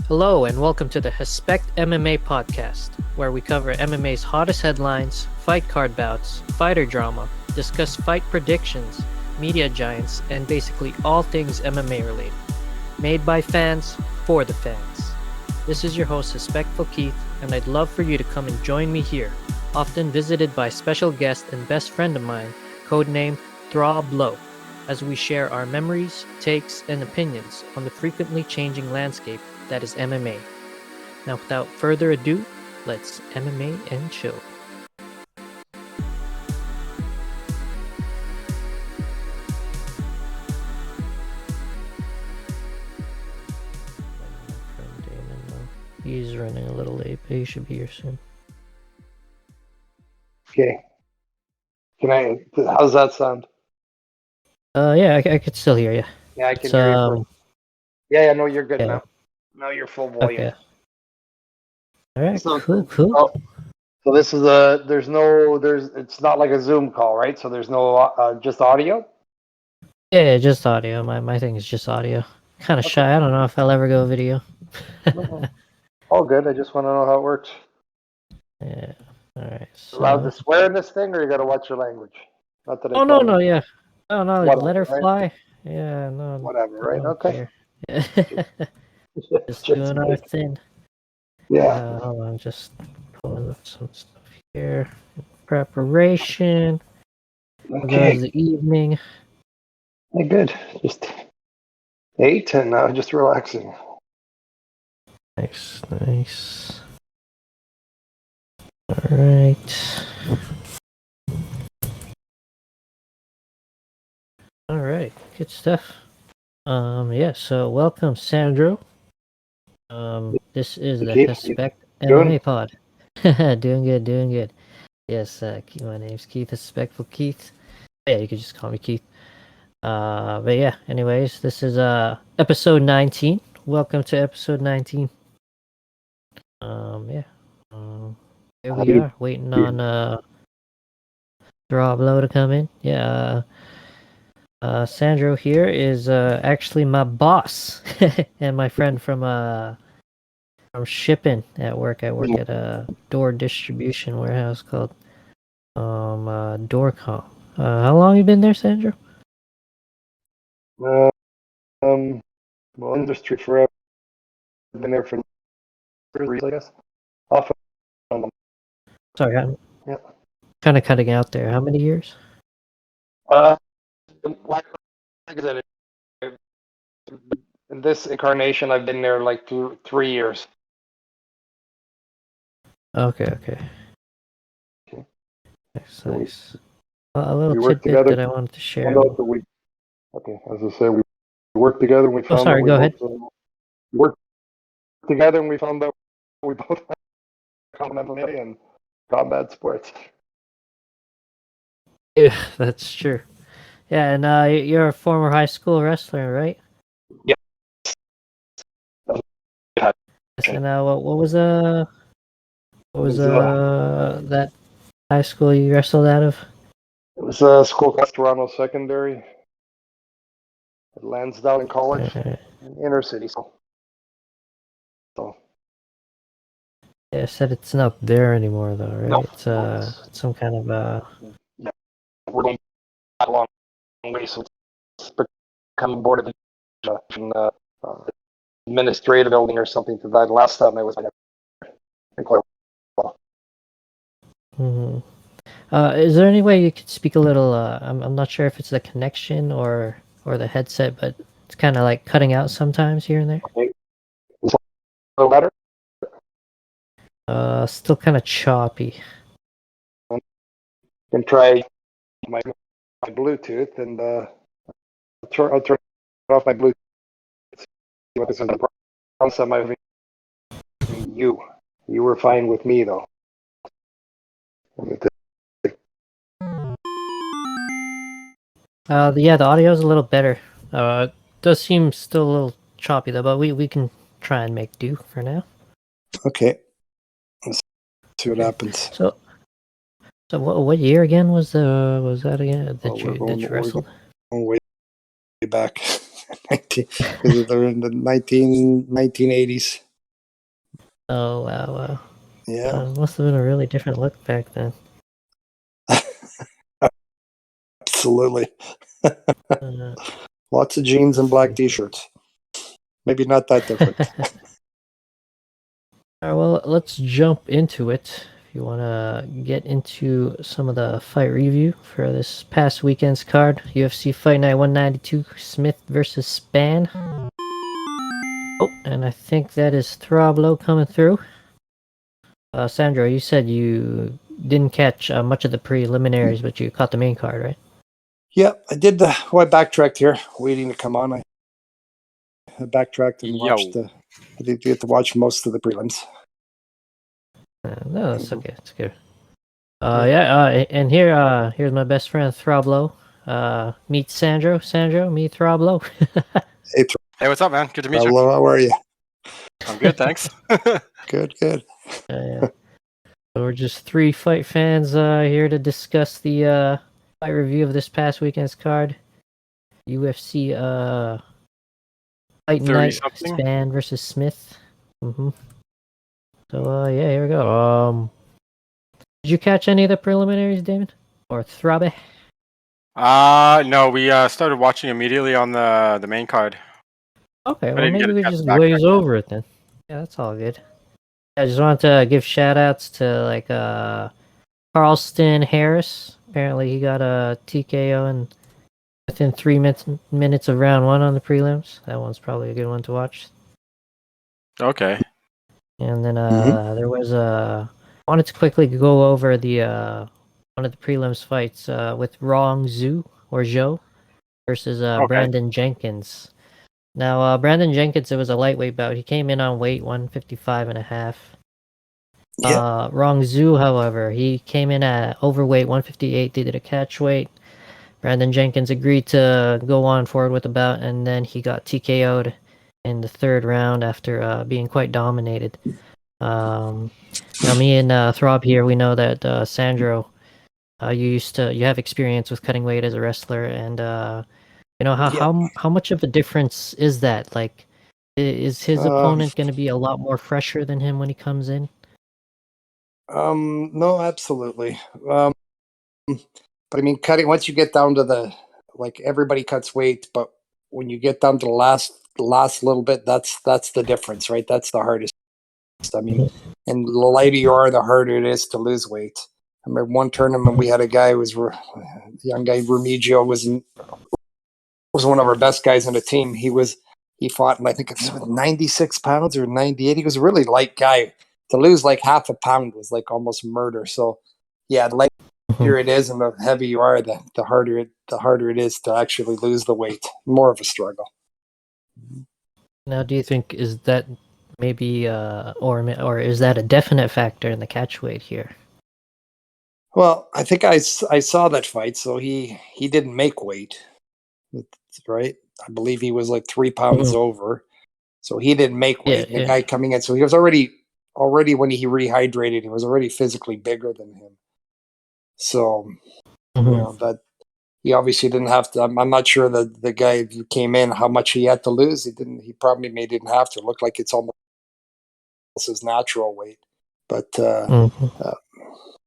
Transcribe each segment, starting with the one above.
Hello and welcome to the Hespect MMA podcast, where we cover MMA's hottest headlines, fight card bouts, fighter drama, discuss fight predictions, media giants, and basically all things MMA related. Made by fans, for the fans. This is your host, Hespectful Keith, and I'd love for you to come and join me here, often visited by special guest and best friend of mine, codenamed Throb Lowe, as we share our memories, takes, and opinions on the frequently changing landscape that is MMA. Now, without further ado, let's MMA and chill. He's running a little late, but he should be here soon. Okay. How's that sound? Yeah, I could still hear you. Yeah, I can hear you. Yeah, no, you're good now. Now you're full volume. Okay. All right, So, cool. So this is it's not like a Zoom call, right? So there's no, just audio? Yeah, just audio. My thing is just audio. Kind of shy. I don't know if I'll ever go video. All good. I just want to know how it works. Yeah. All right. So... Allowed to swear in this thing, or you got to watch your language? Not that no, yeah. No, whatever, let her right? fly. Yeah, no. Whatever, right? Okay. Just doing our thing. Yeah. Hold on, just pulling up some stuff here. Preparation. Okay. Goes the evening. Hey, good. Just ate and just relaxing. Nice. All right. All right, good stuff. Yeah. So welcome, Sandro. This is the Hespect MMA pod. Doing good. Yes, my name's Keith, Hespectful Keith. Yeah, you could just call me Keith. But yeah, anyways, this is episode 19. Welcome to episode 19. Yeah. Here we are, waiting on Rob Lowe to come in. Yeah. Sandro here is actually my boss and my friend from shipping at work. I work at a door distribution warehouse called Doorcom. How long you been there, Sandro? Well, industry forever. I've been there for 3 years, I guess. Off. Sorry, I'm kind of cutting out there. How many years? Like I said, in this incarnation, I've been there like 3 years. Okay. Nice. A little tidbit that I wanted to share. Okay, as I say, we worked together and we found. Oh, sorry. Go ahead. We worked together and we found out we both had commonality and combat sports. Yeah, that's true. Yeah, and you're a former high school wrestler, right? Yeah. And what was that high school you wrestled out of? It was a school called Toronto Secondary. At Lansdowne College, in inner city. So. Yeah, I said it's not there anymore, though, right? No, it's some kind of Yeah, we're going back a long way, so it's become board of administrative building or something to that. Last time I was there. Quite well. Mm-hmm. Is there any way you could speak a little? I'm not sure if it's the connection or the headset, but it's kind of like cutting out sometimes here and there. Okay. A little better? Still kind of choppy. I can try my Bluetooth and I'll turn off my Bluetooth. See what this is. You were fine with me though. Yeah, the audio is a little better. It does seem still a little choppy though, but we can try and make do for now. Okay. Let's see what happens. So what year again was that again that you wrestled? Way back. They're in the 1980s. Oh wow. Yeah, It must have been a really different look back then. absolutely. Uh, Lots of jeans and let's black see. t-shirts. Maybe not that different. All right, well, let's jump into it. If you want to get into some of the fight review for this past weekend's card, UFC Fight Night 192, Smith versus Spann. Oh, and I think that is Throb Lowe coming through. Sandro, you said you didn't catch much of the preliminaries, but you caught the main card, right? Yeah, I did. I backtracked here, waiting to come on. I backtracked and watched. Yo. I did get to watch most of the prelims. No, that's okay. It's good. Yeah. And here's my best friend Throblo. Meet Sandro. Sandro, meet Throblo. Hey, Hey, what's up, man? Good to meet you. how are you? I'm good, thanks. Good, good. Yeah. So we're just three fight fans here to discuss the fight review of this past weekend's card. UFC Fight 30 Night, something. Spann versus Smith. So yeah, here we go. Did you catch any of the preliminaries, Damon? Or Throbe? No, we started watching immediately on the main card. Okay, I well didn't get maybe a we chance just to backtrack. glaze over it then. Yeah, that's all good. I just wanted to give shout outs to like Carlston Harris. Apparently he got a TKO and within 3 minutes of round one on the prelims. That one's probably a good one to watch. Okay. And then Mm-hmm. there was wanted to quickly go over the one of the prelims fights with Rong Zhu or Zhou versus Okay. Brandon Jenkins. Now Brandon Jenkins, it was a lightweight bout. He came in on weight 155 and a half. Yeah. Rong Zhu, however, he came in at overweight 158. They did a catch weight. Brandon Jenkins agreed to go on forward with the bout, and then he got TKO'd in the third round after being quite dominated. Now, me and Throb here, we know that Sandro, you have experience with cutting weight as a wrestler, and you know Yeah. how much of a difference is that? Like, is his Um, opponent going to be a lot more fresher than him when he comes in? no, absolutely. But I mean, cutting once you get down to everybody cuts weight, but when you get down to the last little bit, that's the difference, right? That's the hardest. I mean, and the lighter you are, the harder it is to lose weight. I remember one tournament we had a guy who was a young guy, Remigio was one of our best guys on the team. He fought, and I think it's 96 pounds or 98. He was a really light guy. To lose like half a pound was like almost murder. So, yeah, the lighter it is and the heavier you are, the harder it is to actually lose the weight. More of a struggle. Now, do you think is that maybe or is that a definite factor in the catch weight here? Well, I think I saw that fight. So he didn't make weight, right? I believe he was like 3 pounds over. So he didn't make Yeah, weight. And the yeah. guy coming in, so he was already when he rehydrated, he was already physically bigger than him. So that he obviously didn't have to. I'm not sure that the guy who came in how much he had to lose. He didn't. He probably didn't have to. It looked like it's almost his natural weight, but uh,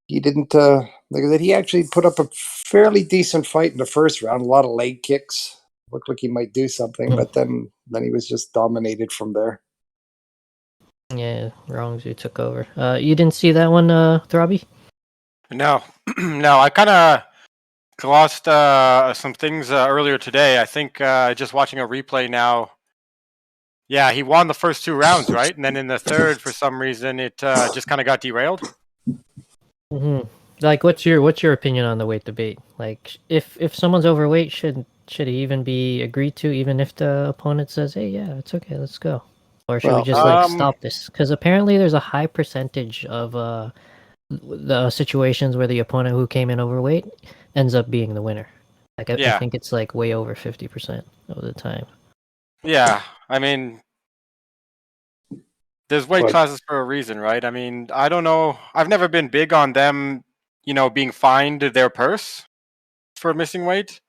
he didn't. Like I said, he actually put up a fairly decent fight in the first round. A lot of leg kicks. Looked like he might do something, but then he was just dominated from there. Yeah, wrongs you took over. You didn't see that one, Throbby? No. No, I kind of glossed some things earlier today. I think just watching a replay now. Yeah, he won the first two rounds, right? And then in the third, for some reason, it just kind of got derailed. Like, what's your opinion on the weight debate? Like, if someone's overweight, should he even be agreed to, even if the opponent says, "Hey, yeah, it's okay, let's go," or should we Well, just like stop this? Because apparently, there's a high percentage of the situations where the opponent who came in overweight ends up being the winner. Like, I Yeah. think it's like way over 50% of the time. Yeah. I mean, there's weight but classes for a reason, right? I mean, I don't know. I've never been big on them, being fined their purse for missing weight.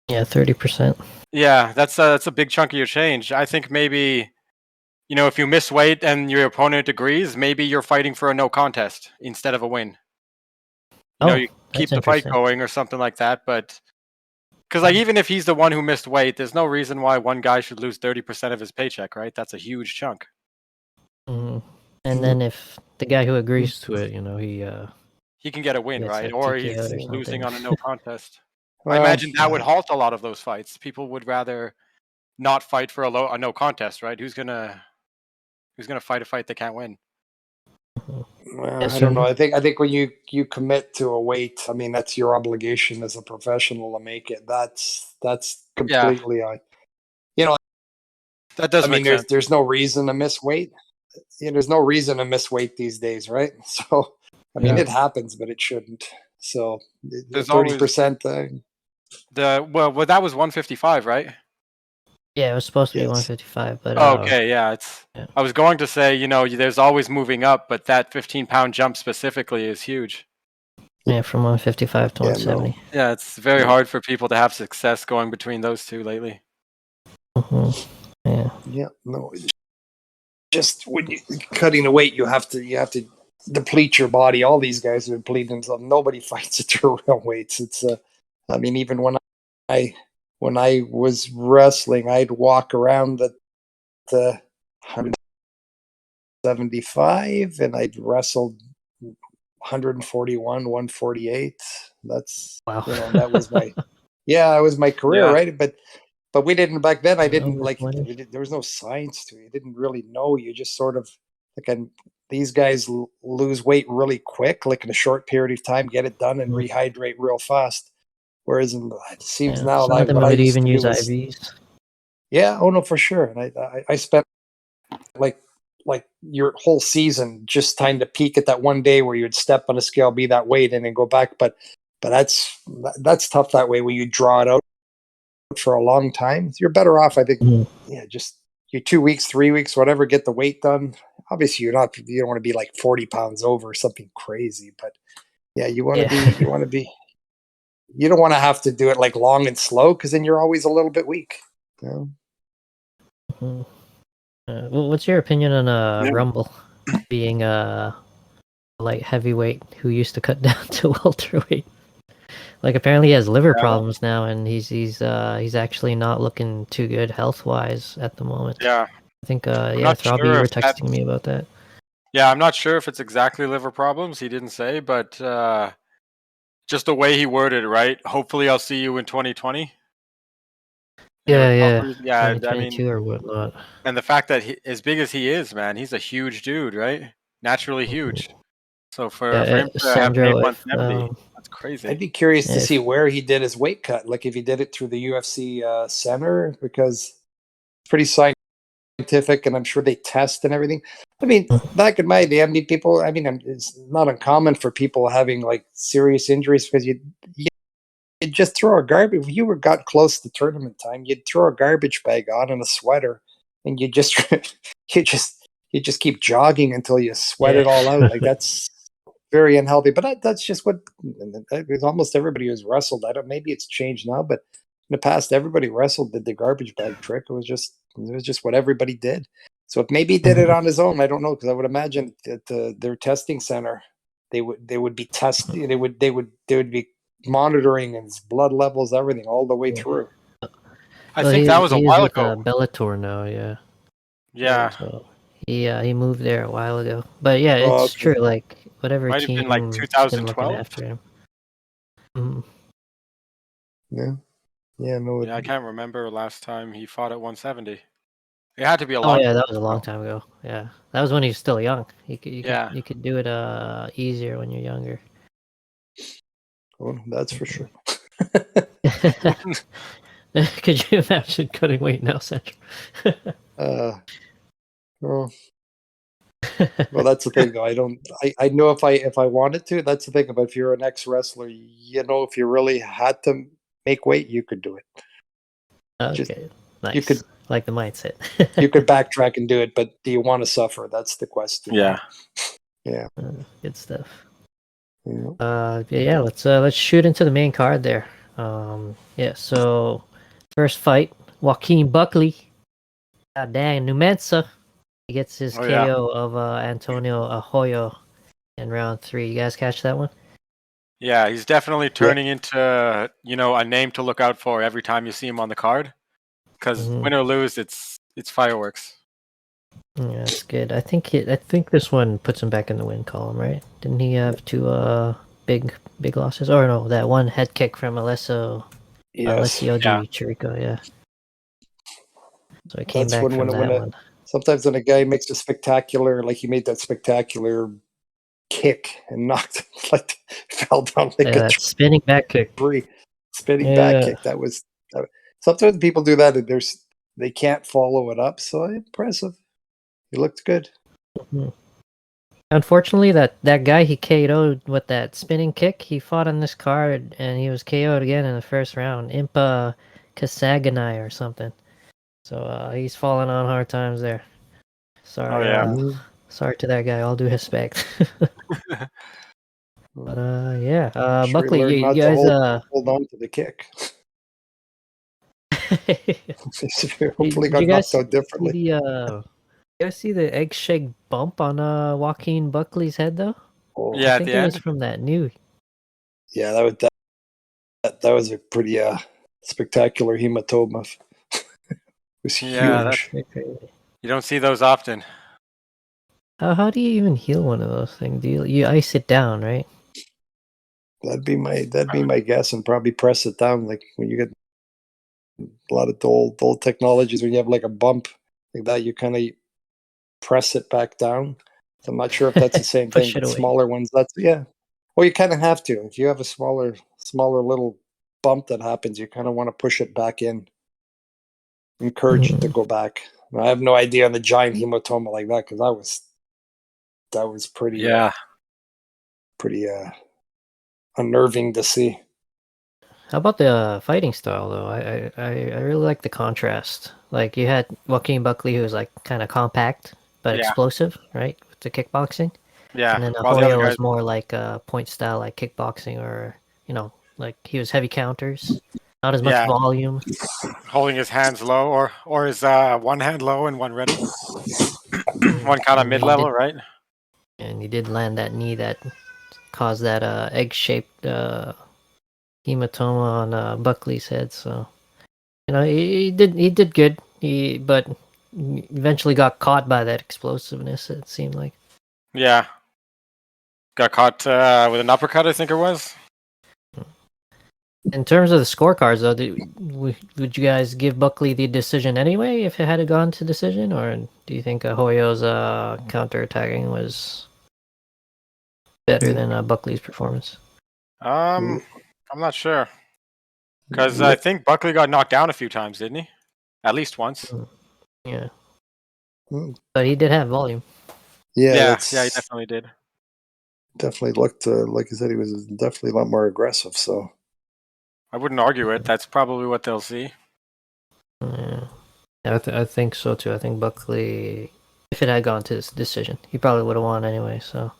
Yeah, 30%. Yeah, that's a big chunk of your change. I think maybe, if you miss weight and your opponent agrees, maybe you're fighting for a no contest instead of a win. You keep the fight going or something like that. But because even if he's the one who missed weight, there's no reason why one guy should lose 30% of his paycheck, right? That's a huge chunk. Mm-hmm. And then if the guy who agrees to it, he can get a win, right? Or he's losing on a no contest. Well, I imagine that would halt a lot of those fights. People would rather not fight for a no contest, right? Who's gonna fight a fight they can't win? Well, I don't know. I think when you commit to a weight, I mean, that's your obligation as a professional to make it. That's completely on. That does. I mean, there's no reason to miss weight. There's no reason to miss weight these days, right? So, I mean, it happens, but it shouldn't. So, there's 30%. That was 155, right? Yeah, it was supposed to be 155, but okay, yeah, I was going to say, there's always moving up, but that 15-pound jump specifically is huge. Yeah, from 155 to 170. Yeah, it's very hard for people to have success going between those two lately. Yeah. Yeah, no. Just when you're cutting the weight, you have to deplete your body. All these guys are depleting themselves. Nobody fights at their real weights. It's I mean, even when I was wrestling, I'd walk around the 175, and I'd wrestled 141, 148. That's wow. That was my it was my career, right? But we didn't back then. I didn't there was no science to it. You didn't really know. You just sort of these guys lose weight really quick, like in a short period of time, get it done, and rehydrate real fast. Whereas it seems now some of them would even use IVs. Yeah, oh no, for sure. And I spent like your whole season just trying to peak at that one day where you'd step on a scale, be that weight, and then go back. But that's tough that way when you draw it out for a long time. You're better off, I think. Just you 2 weeks, 3 weeks, whatever, get the weight done. Obviously, you don't want to be like 40 pounds over or something crazy, but you want to be. You don't want to have to do it like long and slow because then you're always a little bit weak. What's your opinion on Rumble being a light heavyweight who used to cut down to welterweight? Like apparently he has liver problems now, and he's actually not looking too good health wise at the moment. Yeah, I think Throb, you were texting me about that. Yeah, I'm not sure if it's exactly liver problems. He didn't say, but just the way he worded it, right? Hopefully, I'll see you in 2020. Yeah, 2022 or whatnot. And the fact that as big as he is, man, he's a huge dude, right? Naturally huge. So for him to have made 170, that's crazy. I'd be curious to see where he did his weight cut. Like if he did it through the UFC center, because it's pretty scientific, and I'm sure they test and everything. I mean, back in my day, people. I mean, it's not uncommon for people having like serious injuries because you'd just throw a garbage. If you got close to tournament time, you'd throw a garbage bag on and a sweater, and you just keep jogging until you sweat it all out. Like that's very unhealthy. But that's just what almost everybody who's wrestled. Maybe it's changed now, but in the past, everybody wrestled did the garbage bag trick. It was just what everybody did. So if maybe he did it on his own, I don't know, because I would imagine at their testing center, they would be testing. They would be monitoring his blood levels, everything, all the way through. I think that was a while ago. Bellator now, yeah. Yeah. So he moved there a while ago, but yeah, it's true. Like whatever might team have been like 2012 after him. I can't remember last time he fought at 170. It had to be a long. Oh yeah, that was a long time ago. Yeah, that was when he was still young. You could do it easier when you're younger. Oh, that's for sure. Could you imagine cutting weight now, Sandro? Well, that's the thing, though. I know if I wanted to. That's the thing about if you're an ex-wrestler, if you really had to make weight, you could do it. Okay, nice. You could like the mindset. You could backtrack and do it, but do you want to suffer? That's the question. Yeah. Good stuff. Let's shoot into the main card there. So first fight, Joaquin Buckley. God dang, Numensa He gets his Oh, yeah. KO of Antonio Arroyo in round 3. You guys catch that one? Yeah, he's definitely turning into, a name to look out for every time you see him on the card. Because win or lose, it's fireworks. Yeah, that's good. I think this one puts him back in the win column, right? Didn't he have 2 big losses? Or no, that one head kick from Alessio Di Chirico, yeah. So he came back from that one. Sometimes when a guy makes a spectacular, like he made that spectacular kick and knocked, like fell down like that spinning back kick. Spinning back kick. That was sometimes people do that and they can't follow it up. So impressive. He looked good. Mm-hmm. Unfortunately, that guy he KO'd with that spinning kick, he fought on this card and he was KO'd again in the first round. Impa Kasaganai or something. So he's falling on hard times there. Sorry. Oh, yeah. Sorry to that guy. All due respect. But yeah. Sure Buckley, you not guys to hold on to the kick. Hopefully got knocked out differently. You guys see the egg shake bump on Joaquin Buckley's head though? Oh, yeah, I think it was from that new. Yeah, that was a pretty spectacular hematoma. It was huge. You don't see those often. How do you even heal one of those things? Do you ice it down, right? That'd be my guess, and probably press it down. Like when you get a lot of old technologies, when you have like a bump like that, you kind of press it back down. So I'm not sure if that's the same thing. But smaller ones, Well, you kind of have to. If you have a smaller little bump that happens, you kind of want to push it back in. Encourage it to go back. I have no idea on the giant hematoma like that because that was pretty unnerving to see. How about the fighting style though? I really like the contrast. Like you had Joaquin Buckley, who was like kind of compact but explosive, right, with the kickboxing. Yeah, and then Arroyo was more like point style, like kickboxing, or like he was heavy counters, not as much volume. Holding his hands low, or his one hand low and one ready. One kind of mid level, right? And he did land that knee that caused that egg-shaped hematoma on Buckley's head. So he did good. But eventually got caught by that explosiveness. It seemed like. Yeah. Got caught with an uppercut, I think it was. In terms of the scorecards, though, would you guys give Buckley the decision anyway if it had gone to decision, or do you think Arroyo's counter-attacking was better than Buckley's performance? I'm not sure. Because I think Buckley got knocked down a few times, didn't he? At least once. Yeah. But he did have volume. Yeah, he definitely did. Definitely looked, like I said, he was definitely a lot more aggressive, so. I wouldn't argue it. That's probably what they'll see. Yeah, I think so too. I think Buckley, if it had gone to this decision, he probably would have won anyway. So,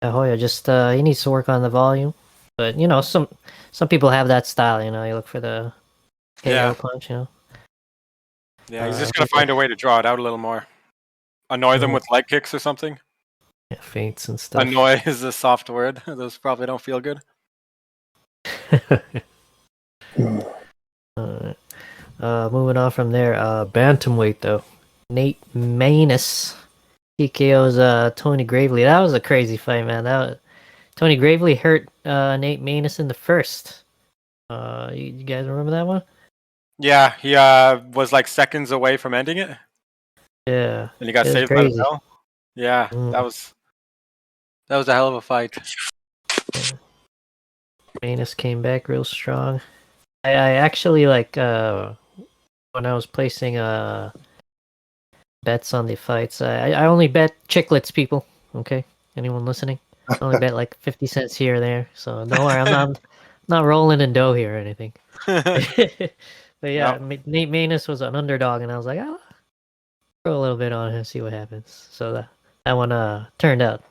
Arroyo just he needs to work on the volume. But some people have that style. You look for the KO punch. Yeah, he's just gonna find a way to draw it out a little more. Annoy them with leg kicks or something. Yeah, feints and stuff. Annoy is a soft word. Those probably don't feel good. Moving on from there, bantamweight though, Nate Maness TKO's Tony Gravely. That was a crazy fight, man. Tony Gravely hurt Nate Maness in the first. You guys remember that one? Yeah, he was like seconds away from ending it. Yeah, and he got saved by the bell. Yeah, that was a hell of a fight. Yeah. Maness came back real strong. I actually when I was placing bets on the fights. I only bet chiclets, people. Okay, anyone listening? I only bet like 50 cents here or there. So don't worry, I'm not rolling in dough here or anything. But yeah, Nate Maness was an underdog, and I was like, I'll throw a little bit on him, see what happens. So that one turned out,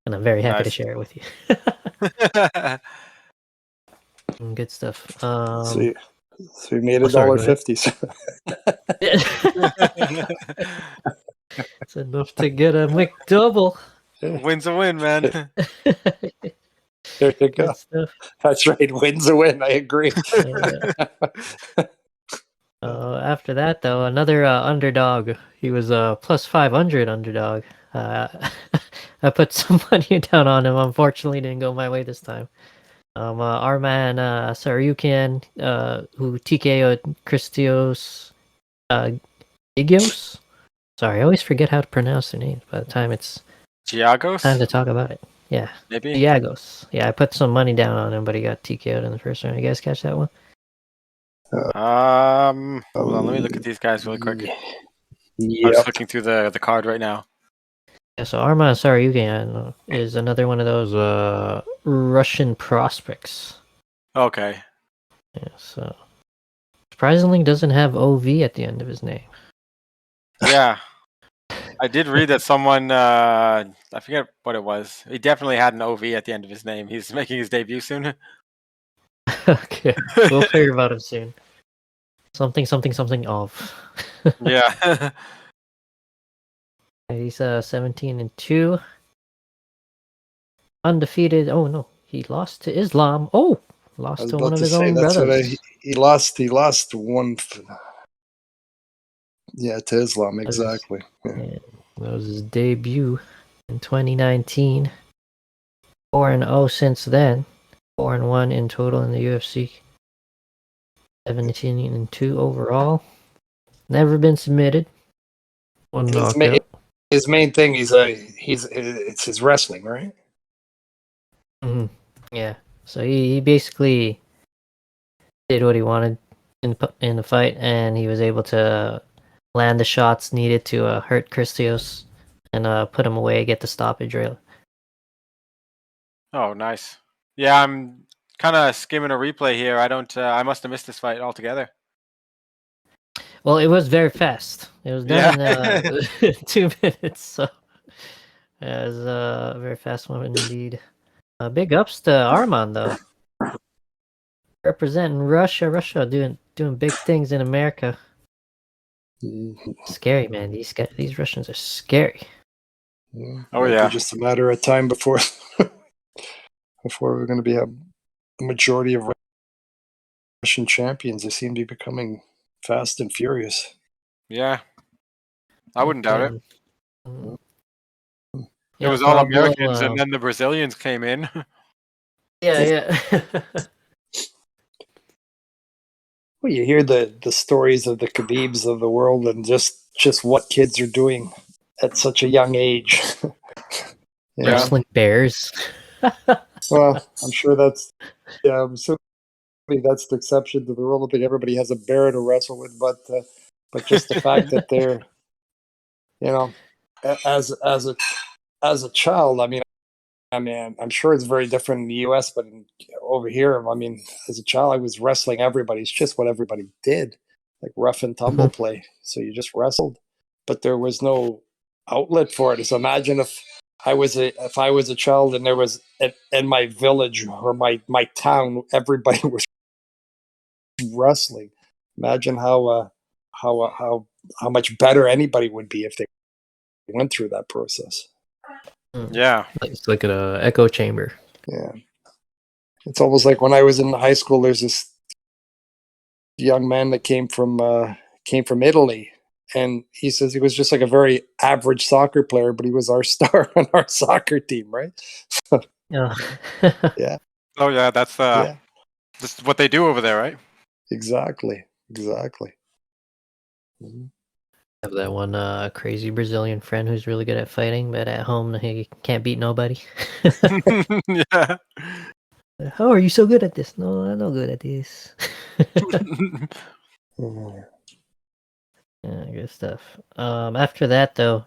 and I'm very happy to share it with you. Good stuff. So you made $1.50. It's enough to get a McDouble. Win's a win, man. There you go. Good stuff. That's right. Win's a win. I agree. After that, though, another underdog. He was a plus 500 underdog. I put some money down on him. Unfortunately, didn't go my way this time. Our man Saryukin, who TKO'd Christios Gigios. Sorry, I always forget how to pronounce their names by the time it's Giagos? time to talk about it. Yeah, Maybe? Giagos. Yeah, I put some money down on him, but he got TKO'd in the first round. You guys catch that one? Hold on, let me look at these guys really quick. I'm just looking through the card right now. Yeah, so Arman Saryukin is another one of those Russian prospects. Okay. Yeah, so surprisingly doesn't have OV at the end of his name. Yeah. I did read that someone, I forget what it was. He definitely had an OV at the end of his name. He's making his debut soon. Okay, we'll figure about it soon. Something of. Yeah. He's 17-2. Undefeated. Oh no, he lost to Islam. Oh, lost to one of his own brothers. He lost one. Yeah, to Islam, exactly. Yeah, that was his debut in 2019. 4-0 since then. 4-1 in total in the UFC. 17-2 overall. Never been submitted. One knockout. His main thing it's his wrestling, right? Mm-hmm. Yeah. So he basically did what he wanted in the fight, and he was able to land the shots needed to hurt Christios and put him away, get the stoppage rail. Oh, nice. Yeah, I'm kind of skimming a replay here. I must have missed this fight altogether. Well, it was very fast. It was done in 2 minutes, so yeah, it was a very fast one indeed. Big ups to Arman though, representing Russia. Russia doing big things in America. Scary, man. These Russians are scary. Oh yeah, just a matter of time before we're going to be a majority of Russian champions. They seem to be becoming fast and furious. Yeah, I wouldn't doubt it. It Yeah, was all Americans, and then the Brazilians came in. Yeah. Well, you hear the stories of the Khabibs of the world, and just what kids are doing at such a young age. Wrestling bears. Well, I'm sure that's that's the exception to the rule. I don't think everybody has a bear to wrestle with, but just the fact that they're, as a child, I mean, I'm sure it's very different in the U.S., but over here, I mean, as a child, I was wrestling everybody. It's just what everybody did, like rough and tumble play. So you just wrestled, but there was no outlet for it. So imagine if I was a child and there was in my village or my town, everybody was wrestling. Imagine how much better anybody would be if they went through that process. Yeah, it's like an echo chamber. Yeah, it's almost like when I was in high school. There's this young man that came from Italy, and he says he was just like a very average soccer player, but he was our star on our soccer team, right? Yeah. Yeah. Oh yeah, that's just what they do over there, right? Exactly. Mm-hmm. Have that one crazy Brazilian friend who's really good at fighting, but at home he can't beat nobody. Yeah. How are you so good at this? No, I'm not good at this. Yeah, good stuff. After that though,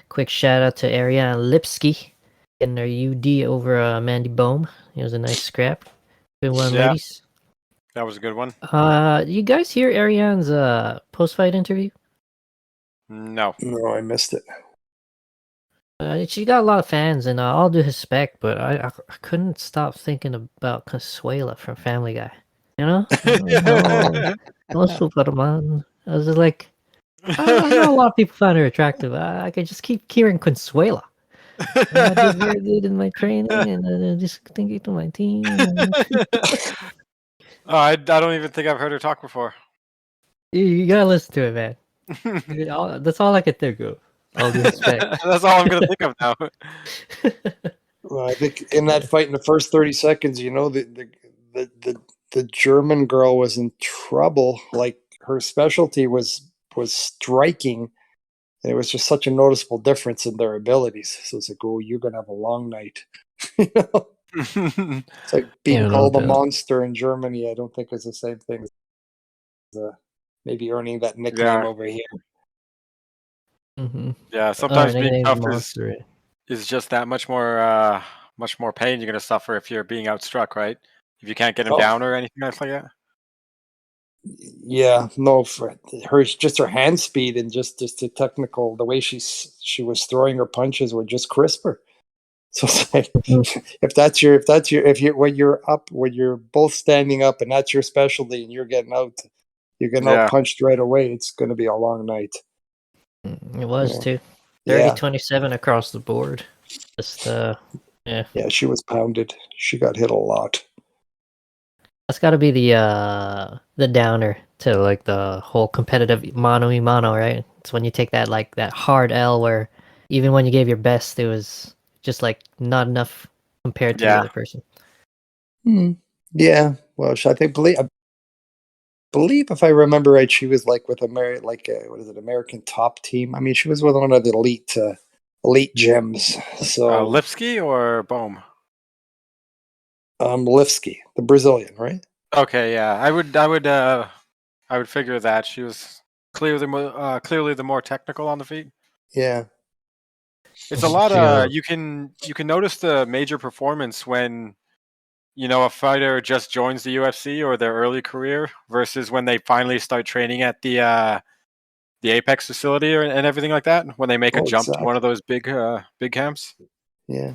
quick shout out to Ariane Lipski getting her UD over Mandy Bohm. It was a nice scrap. Good one, ladies. That was a good one. You guys hear Ariane's post-fight interview? No, I missed it. She got a lot of fans, and all due respect, but I couldn't stop thinking about Consuela from Family Guy. No, Superman. I was just like, I know a lot of people find her attractive. I could just keep hearing Consuela. I did very good in my training, and I just thinking to my team. Oh, I don't even think I've heard her talk before. You gotta listen to it, man. That's all I could think of. All due respect. That's all I'm gonna think of now. Well, I think in that fight in the first 30 seconds, the German girl was in trouble. Like her specialty was striking. And it was just such a noticeable difference in their abilities. So it's like, oh, you're gonna have a long night. You know? It's like being Yeah, no called a doubt. monster in Germany. I don't think is the same thing as maybe earning that nickname Yeah. over here. Mm-hmm. Yeah, sometimes being nickname's tough monster. is just that much more pain you're gonna suffer if you're being outstruck, right? If you can't get him Oh, down or anything else like that. yeah, no, for her, just her hand speed and just the technical, the way she was throwing her punches were just crisper. So it's like, if you when you're both standing up and that's your specialty and you're getting out Yeah. punched right away, it's going to be a long night. It was Yeah. too. Yeah, 30-27 across the board. Just yeah. yeah, she was pounded. She got hit a lot. That's got to be the downer to like the whole competitive mano a mano, right? It's when you take that hard L where even when you gave your best, it was just like not enough compared to the Yeah. other person. Yeah, well, I believe if I remember right, she was like with what is it, American Top Team. I mean, she was with one of the elite gyms. So Lipsky or Bohm? Lifsky, the Brazilian, right? Okay, yeah. I would figure that she was clearly the more technical on the feet. Yeah. It's a lot Yeah. you can notice the major performance when a fighter just joins the UFC or their early career versus when they finally start training at the Apex facility and everything like that, when they make a Oh, jump to one of exactly. those big camps. Yeah.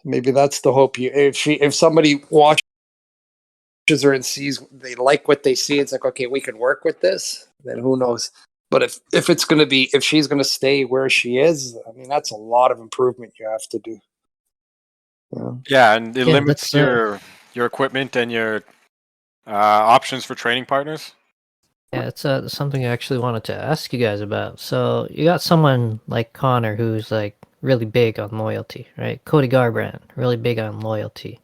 Maybe that's the hope. If somebody watches her and sees they like what they see, it's like, okay, we can work with this. Then who knows? But if she's gonna stay where she is, I mean, that's a lot of improvement you have to do. Yeah. Yeah, and it Yeah, limits that's your equipment and your options for training partners. yeah, it's something I actually wanted to ask you guys about. So you got someone like Connor who's like really big on loyalty, right? Cody Garbrandt, really big on loyalty.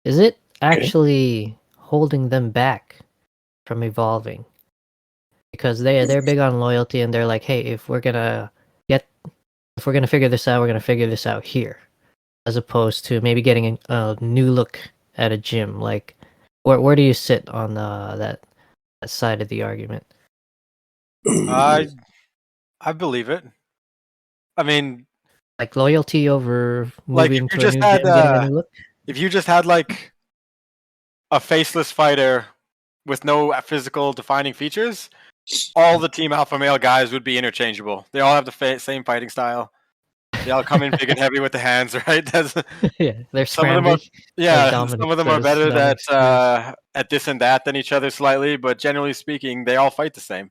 Is it Okay. actually holding them back from evolving? Because they're big on loyalty and they're like, hey, if we're gonna figure this out, we're gonna figure this out here, as opposed to maybe getting a new look at a gym. Like, where do you sit on that side of the argument? I I believe it. I mean, Like loyalty over like moving to a new gym, getting a new look? if you just had like a faceless fighter with no physical defining features, all the Team Alpha Male guys would be interchangeable. They all have the same fighting style. They all come in big and heavy with the hands, right? Yeah, they're Some of them are, scrambly, like yeah, Dominic some of them are says. better Dominic Cruz. at this and that than each other slightly, but generally speaking, they all fight the same.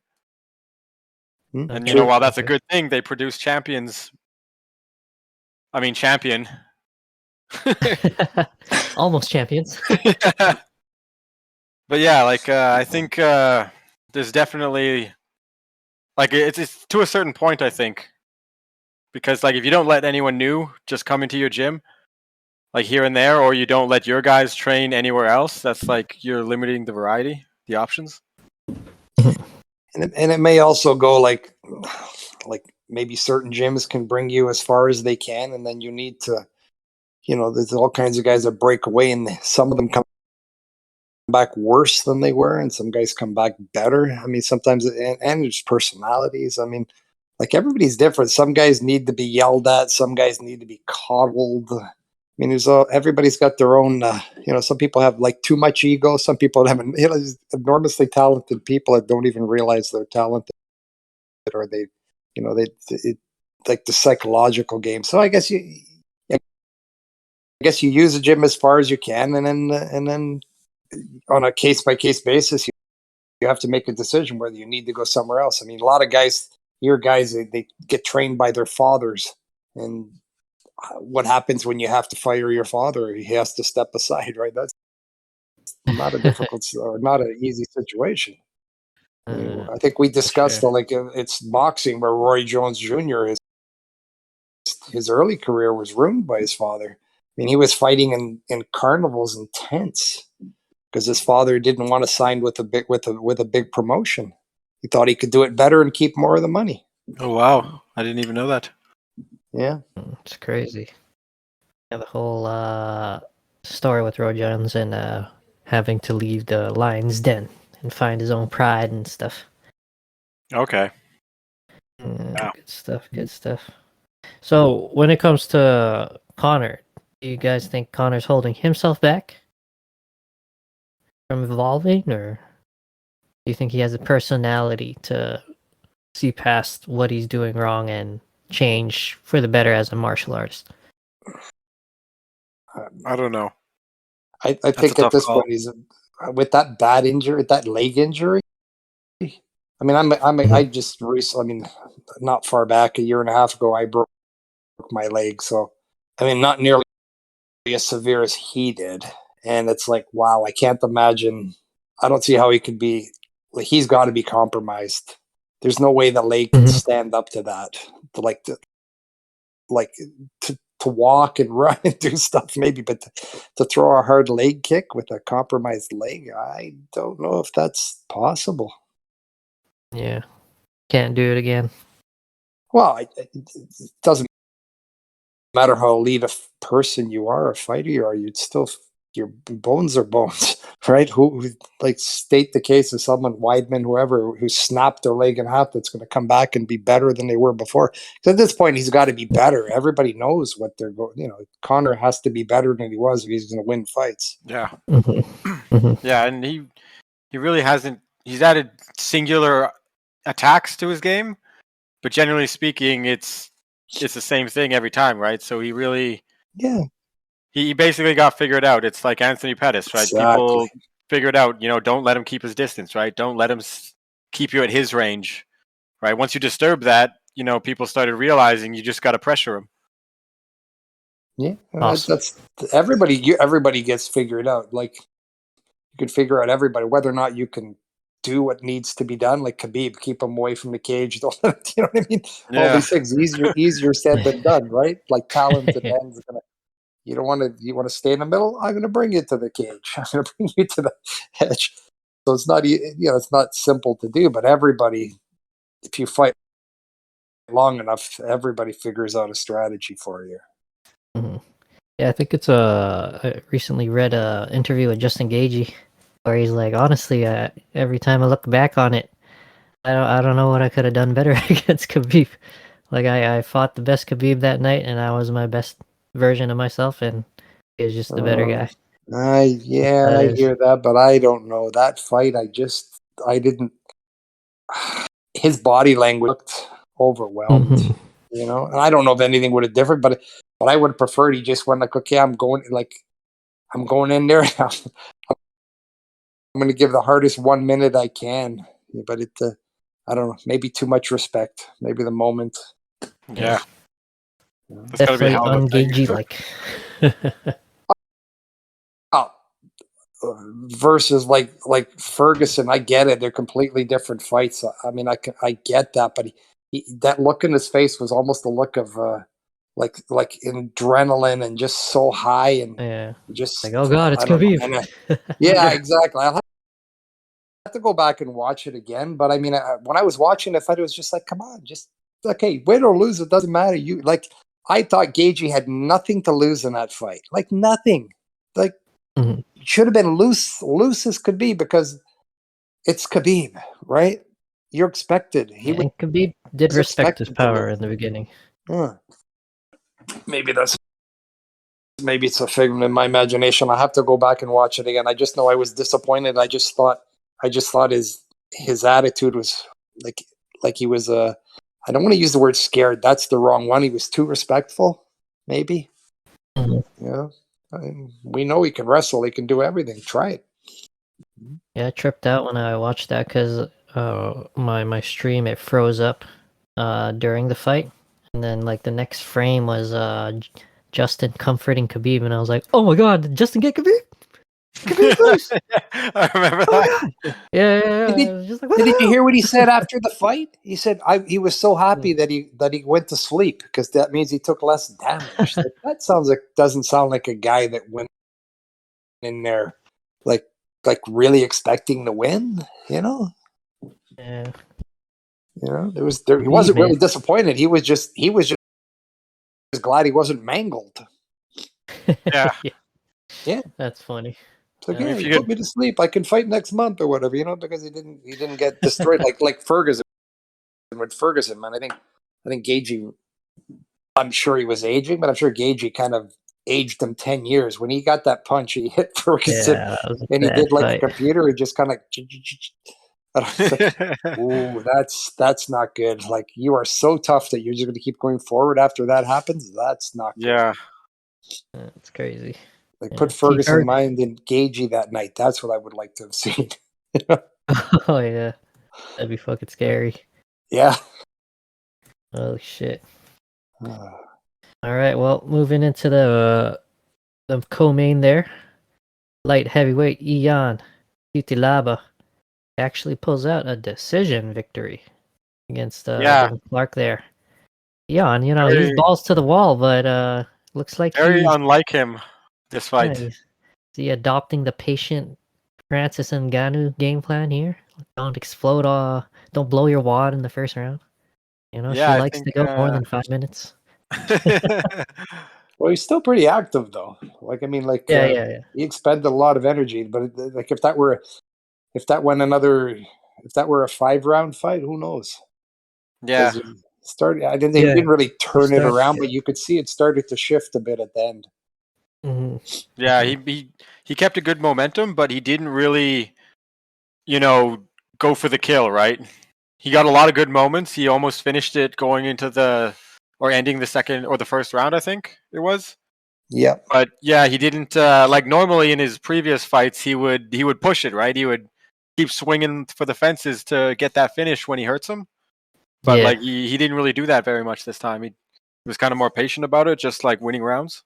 And Okay, True. while that's a okay. good thing, they produce champions. I mean, champion. Almost champions. Yeah. But yeah, like I think there's definitely like it's to a certain point. I think because like if you don't let anyone new just come into your gym, like here and there, or you don't let your guys train anywhere else, that's like you're limiting the variety, the options. And it may also go like maybe certain gyms can bring you as far as they can, and then you need to, there's all kinds of guys that break away, and some of them come back worse than they were, and some guys come back better. I mean, sometimes, and there's personalities. I mean, like everybody's different. Some guys need to be yelled at. Some guys need to be coddled. I mean, everybody's got their own. Some people have like too much ego. Some people have there's enormously talented people that don't even realize they're talented, or they like the psychological game. So I guess you use the gym as far as you can, and then on a case by case basis, have to make a decision whether you need to go somewhere else. I mean, a lot of guys, they get trained by their fathers, and what happens when you have to fire your father? He has to step aside, right? That's not a difficult or not an easy situation. I think we discussed sure. it's boxing where Roy Jones Jr. His early career was ruined by his father. I mean, he was fighting in carnivals and tents because his father didn't want to sign with a big promotion. He thought he could do it better and keep more of the money. Oh wow, I didn't even know that. Yeah, It's crazy. Yeah, the whole story with Roy Jones and having to leave the lion's den and find his own pride and stuff. Okay. Wow. Good stuff. Good stuff. So when it comes to Conor, do you guys think Conor's holding himself back from evolving, or do you think he has a personality to see past what he's doing wrong and change for the better as a martial artist? I don't know. I think at this point he's with that bad injury, that leg injury. I mean, I just recently, I mean, not far back, a year and a half ago, I broke my leg. So, I mean, not nearly as severe as he did. And it's like, wow, I can't imagine. I don't see how he could be. Like, he's got to be compromised. There's no way the leg can stand up to that. To walk and run and do stuff maybe, but to throw a hard leg kick with a compromised leg, I don't know if that's possible. Yeah, can't do it again. Well, it doesn't matter how elite a person you are, a fighter you are, you'd still, your bones are bones, right? Who like state the case of someone, Weidman, whoever, who snapped their leg in half, that's going to come back and be better than they were before. Because at this point, he's got to be better. Everybody knows what they're going. You know, Conor has to be better than he was if he's going to win fights. Yeah. Mm-hmm. Yeah, and he really hasn't. He's added singular attacks to his game, but generally speaking, it's the same thing every time, right? So he really, he basically got figured out. It's like Anthony Pettis, right? Exactly. People figured out, don't let him keep his distance, right? Don't let him keep you at his range, right? Once you disturb that, people started realizing you just got to pressure him. Yeah, awesome. That's everybody. Everybody gets figured out. Like, you can figure out everybody, whether or not you can do what needs to be done. Like Khabib, keep him away from the cage. Don't you know what I mean? Yeah. All these things easier said than done, right? Like talented men's gonna. You don't want to. You want to stay in the middle. I'm going to bring you to the cage. I'm going to bring you to the edge. So it's not. It's not simple to do. But everybody, if you fight long enough, everybody figures out a strategy for you. Mm-hmm. Yeah, I think I recently read a interview with Justin Gagey where he's like, honestly, every time I look back on it, I don't know what I could have done better against Khabib. Like I fought the best Khabib that night, and I was my best version of myself, and he was just the better guy. I hear that, but I don't know that fight. I didn't. His body language looked overwhelmed, and I don't know if anything would have different, but I would have preferred he just went like, okay, I'm going in there. I'm going to give the hardest 1 minute I can, but I don't know, maybe too much respect, maybe the moment. Yeah. Definitely ungagey like. Versus like Ferguson, I get it. They're completely different fights. I mean, I get that, but that look in his face was almost a look of like adrenaline and just so high and just like, oh god, it's Khabib. Yeah, exactly. I'll have to go back and watch it again. But I mean, when I was watching the fight, it was just like, come on, just okay, win or lose, it doesn't matter. I thought Gagey had nothing to lose in that fight, like nothing, like. Should have been loose as could be because it's Khabib, right? You're expected. And Khabib did respect his power in the beginning. Maybe it's a figment in my imagination. I have to go back and watch it again. I just know I was disappointed. I just thought his attitude was like he was I don't want to use the word scared. That's the wrong one. He was too respectful, maybe. Yeah. We know he can wrestle. He can do everything. Try it. Yeah, I tripped out when I watched that because my stream it froze up during the fight, and then like the next frame was Justin comforting Khabib, and I was like, oh my god, did Justin get Khabib? Khabib lose! I remember Oh my that. god! Yeah. Did, I was just like, what did the you hell? hear what he said after the fight? He said he was so happy that he went to sleep because that means he took less damage. Like, that doesn't sound like a guy that went in there like really expecting to win. Yeah, He Khabib, wasn't man. really disappointed. He was just glad he wasn't mangled. Yeah. Yeah. That's funny. It's like, I mean, yeah, if he you put could, me to sleep. I can fight next month or whatever, because he didn't get destroyed like Ferguson with Ferguson, man. I think Gagey, I'm sure he was aging, but I'm sure Gagey kind of aged him 10 years. When he got that punch, he hit Ferguson Yeah, that was a and he bad did like a fight. computer. He just kind of it's like, ooh, that's not good. Like, you are so tough that you're just going to keep going forward after that happens. That's not good. yeah, It's crazy. Like, Yeah. put Ferguson mind in Gagey that night. That's what I would like to have seen. Oh yeah, that'd be fucking scary. Yeah. Oh shit. All right, well, moving into the co-main there, light heavyweight Ian Cutelaba actually pulls out a decision victory against yeah. Dylan Clark there. Ian, he's Very, balls to the wall, but looks like very he's unlike him. This yeah, fight. is he adopting the patient Francis Ngannou game plan here? Don't explode, don't blow your wad in the first round. Yeah, She I likes think. to go more than 5 minutes. Well, he's still pretty active though. Like, I mean, like, Yeah. he expended a lot of energy. But like, if that were a 5-round fight, who knows? Yeah, Because started, they Yeah, didn't really turn it start. around, but you could see it started to shift a bit at the end. Mhm. yeah. He kept a good momentum, but he didn't really, go for the kill. Right. He got a lot of good moments. He almost finished it going into ending the second or the first round, I think it was. Yep. But yeah, he didn't like normally in his previous fights he would push it, right? He would keep swinging for the fences to get that finish when he hurts him. But Yeah. like he didn't really do that very much this time. He was kind of more patient about it, just like winning rounds.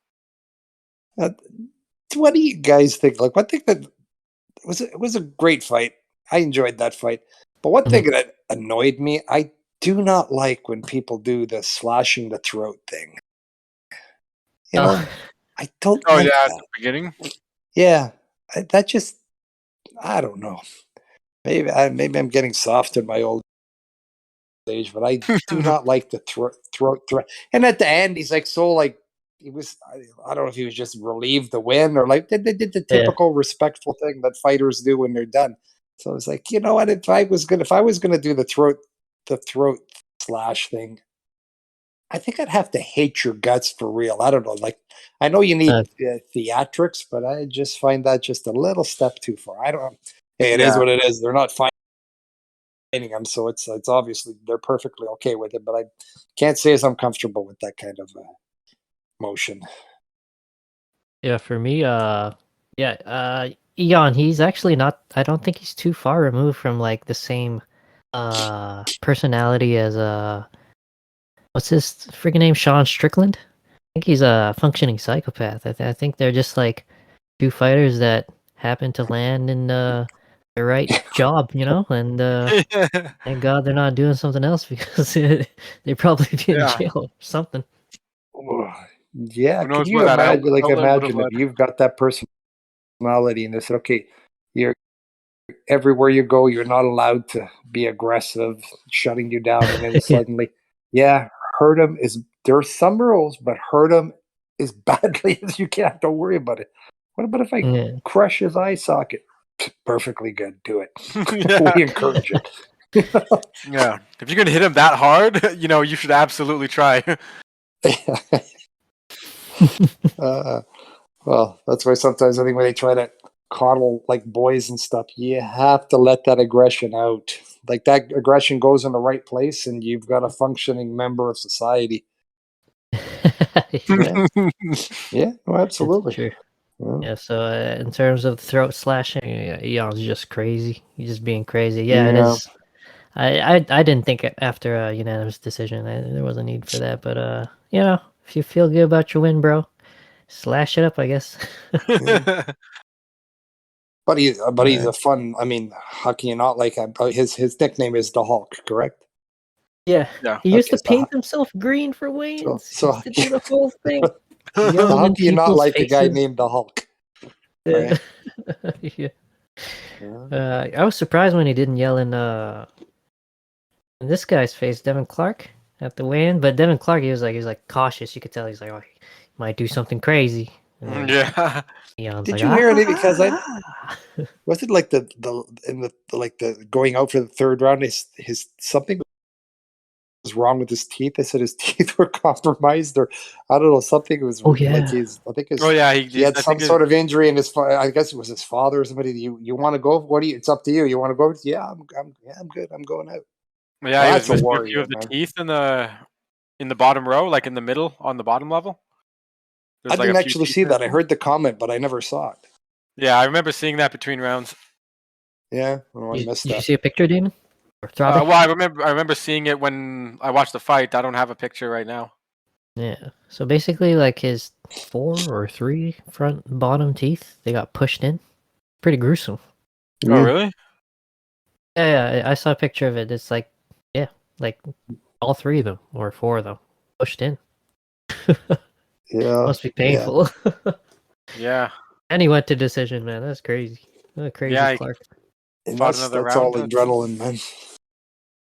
What do you guys think? Like, one thing that it was a great fight. I enjoyed that fight. But one thing that annoyed me, I do not like when people do the slashing the throat thing. I don't Oh like yeah, at that. the beginning. Yeah, I don't know. Maybe I'm getting soft in my old age, but I do not like the throat. And at the end, he's like he was. I don't know if he was just relieved to win or like they did the Yeah. typical respectful thing that fighters do when they're done. So I was like, you know what? If I was gonna do the throat slash thing, I think I'd have to hate your guts for real. I don't know. Like, I know you need theatrics, but I just find that just a little step too far. I don't. Hey, it is Yeah. what it is. They're not fighting them, so it's obviously they're perfectly okay with it. But I can't say as I'm comfortable with that kind of motion. Yeah, for me, Eon, he's actually not. I don't think he's too far removed from like the same personality as what's his freaking name, Sean Strickland. I think he's a functioning psychopath. I think they're just like two fighters that happen to land in the right job, and thank God they're not doing something else because they probably be in Yeah. jail or something. Yeah, Who can knows you where that imagine? Like, outlet would have imagine if led. you've got that personality and they said, okay, you're everywhere you go, you're not allowed to be aggressive, shutting you down, and then Yeah. suddenly, yeah, hurt him is there are some rules, but hurt him as badly as you can. Don't worry about it. What about if I Yeah. crush his eye socket? Perfectly good. Do it. Yeah. We encourage it. Yeah. If you're gonna hit him that hard, you should absolutely try. Well, that's why sometimes I think when they try to coddle like boys and stuff, you have to let that aggression out. Like, that aggression goes in the right place, and you've got a functioning member of society. Yeah, yeah, no, It's absolutely. true. Yeah, so in terms of throat slashing, Eon's just crazy. He's just being crazy. Yeah, it is. I didn't think after a unanimous decision there was a need for that, but if you feel good about your win, bro, slash it up, I guess. But he's a fun. I mean, how can you not like him? His nickname is the Hulk, correct? Yeah, Yeah. he used Okay, to paint himself green for weigh-ins. So- He used to do the whole thing. So Yelling how in can you not people's like a guy faces. named the Hulk? Yeah. Right? Yeah. Yeah. I was surprised when he didn't yell in this guy's face, Devin Clark, at the weigh-in. But Devin Clark, he was like cautious. You could tell he's like, oh, he might do something crazy. And then Yeah. Eon's Did like, you hear any? Because I "Ah." was it like the in the like the going out for the third round. His something was wrong with his teeth. They said his teeth were compromised, or I don't know. Something was Oh, yeah. like I think Oh yeah, he had I some think his, sort of injury, and I guess it was his father or somebody. You want to go? What do you? It's up to you. You want to go? Yeah, I'm good. I'm going out. yeah, he was That's a missing a few warrior, of the man. teeth in the bottom row, like in the middle on the bottom level. I There's like didn't a few actually teeth see that. I missing. heard the comment, but I never saw it. Yeah, I remember seeing that between rounds. Yeah, oh, I missed Did you that. see a picture, Damon? Or Throbbing? Well, I remember seeing it when I watched the fight. I don't have a picture right now. Yeah. So basically, like his 4 or 3 front and bottom teeth, they got pushed in. Pretty gruesome. Oh really? Yeah, I saw a picture of it. It's like, yeah, like all 3 of them or 4 of them pushed in. Yeah, Must be yeah. painful. Yeah. And he went to decision, man. That's crazy. Crazy Yeah, he Clark. And fought that's another all round. adrenaline, man.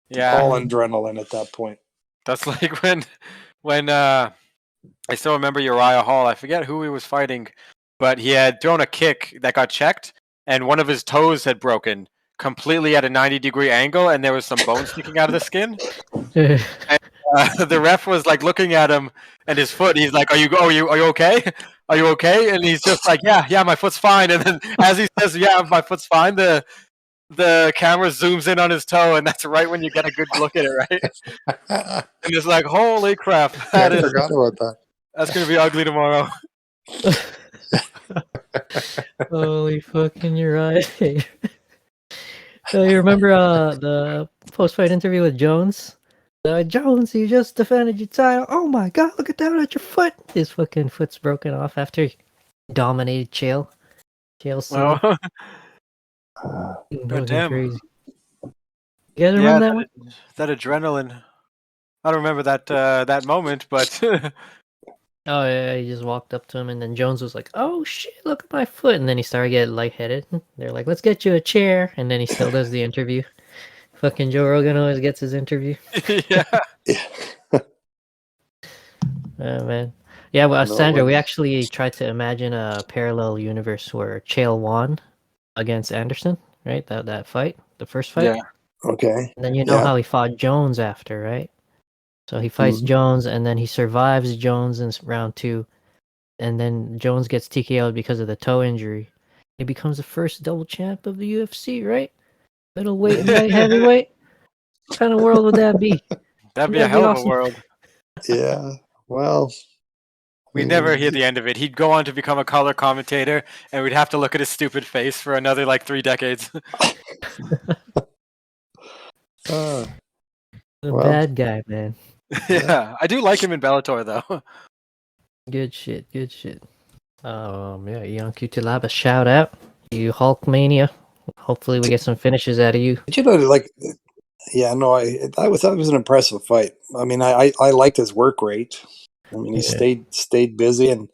Yeah. All adrenaline at that point. That's like when I still remember Uriah Hall. I forget who he was fighting, but he had thrown a kick that got checked, and one of his toes had broken completely at a 90-degree angle, and there was some bone sticking out of the skin. The ref was like looking at him and his foot. He's like, "Are you okay? Are you okay?" And he's just like, "Yeah, my foot's fine." And then as he says, "Yeah, my foot's fine," the camera zooms in on his toe, and that's right when you get a good look at it, right? I And it's like, "Holy crap, forgot about that. that's gonna be ugly tomorrow." Holy fucking, you're right. So you remember the post-fight interview with Jones? Jones, you just defended your title. Oh my god, look at that at your foot. His fucking foot's broken off after he dominated Chael. Chael Sonnen. Oh, Fucking damn. crazy. You guys Yeah, remember that one? that adrenaline. I don't remember that moment, but Oh yeah, he just walked up to him, and then Jones was like, "Oh shit, look at my foot!" And then he started getting lightheaded. They're like, "Let's get you a chair," and then he still does the interview. Fucking Joe Rogan always gets his interview. yeah. Oh man, yeah. Well, No, Sandra, we when- actually tried to imagine a parallel universe where Chael won against Anderson, right? That fight, the first fight. Yeah. Okay. And then you know Yeah. how he fought Jones after, right? So he fights Jones, and then he survives Jones in round 2, and then Jones gets TKO'd because of the toe injury. He becomes the first double champ of the UFC, right? Middleweight and light heavyweight. What kind of world would that be? That'd be a That'd be hell of a awesome. world. Yeah. Well, We'd never hear the end of it. He'd go on to become a color commentator, and we'd have to look at his stupid face for another like 3 decades. The well. bad guy, man. Yeah, I do like him in Bellator though. Good shit, good shit. Yeah, Ion Cutelaba, shout out. You Hulkmania. Hopefully we get some finishes out of you. But like, yeah, no, that was an impressive fight. I mean, I liked his work rate. I mean, he stayed busy, and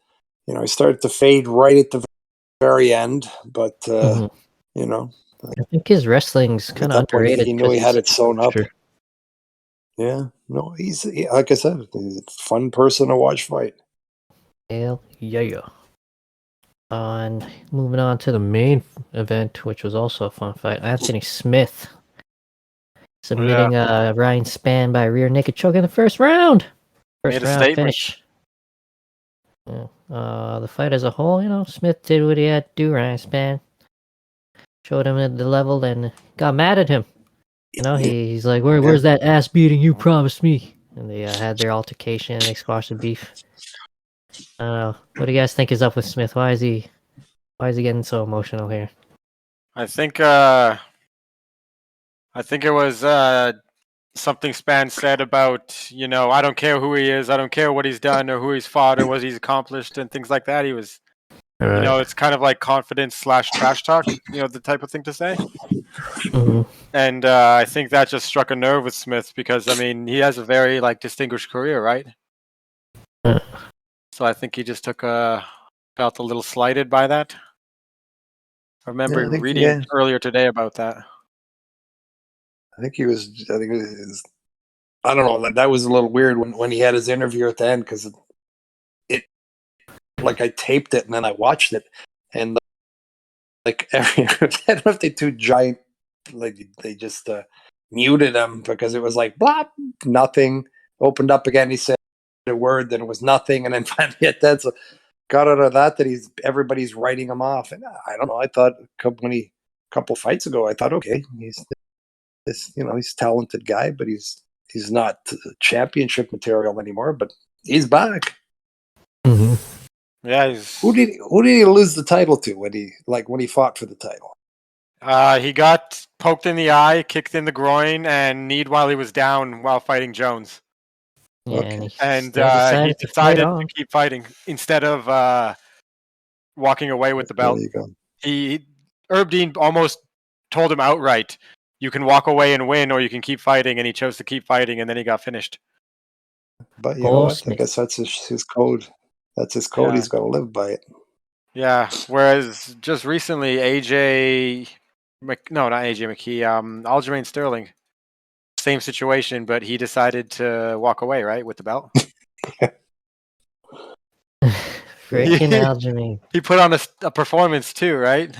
he started to fade right at the very end. But Mhm. you know, I think his wrestling's at kind of that point, underrated. he knew he had it sewn up. Sure. Yeah, no, like I said, he's a fun person to watch fight. Hell yeah. And moving on to the main event, which was also a fun fight. Anthony Smith submitting Ryan Spann by rear naked choke in the first round. First Made a round statement. finish. Yeah. The fight as a whole, Smith did what he had to do. Ryan Spann showed him at the level and got mad at him. He's like, "Where's that ass beating you promised me?" And they had their altercation and they squashed the beef. I don't know. What do you guys think is up with Smith? Why is he getting so emotional here? I think it was something Spann said about, I don't care who he is, I don't care what he's done or who he's fought or what he's accomplished and things like that. He was, it's kind of like confidence / trash talk, the type of thing to say. Mhm. And I think that just struck a nerve with Smith because, I mean, he has a very distinguished career, right? Yeah. So I think he just felt a little slighted by that. I remember reading earlier today about that. I think it was. I don't know. That was a little weird when he had his interview at the end because it, I taped it and then I watched it, and every I don't know if they too giant, they just muted him because it was blah, nothing. Opened up again. He said a word, then it was nothing, and then finally at that, so got out of that everybody's writing him off, and I don't know. I thought a couple fights ago, I thought okay, he's a talented guy, but he's not championship material anymore. But he's back. Mm-hmm. Yeah, who did he lose the title to when he fought for the title? He got poked in the eye, kicked in the groin, and kneed while he was down while fighting Jones. Yeah, Okay. and he decided to keep fighting instead of walking away with the belt. There you go. Herb Dean almost told him outright, "You can walk away and win, or you can keep fighting," and he chose to keep fighting, and then he got finished. But you know what? I guess that's his code. That's his code. Yeah. He's got to live by it. Yeah. Whereas just recently, not AJ McKee, Aljamain Sterling, same situation, but he decided to walk away, right, with the belt. Freaking Aljamain. He put on a performance too, right?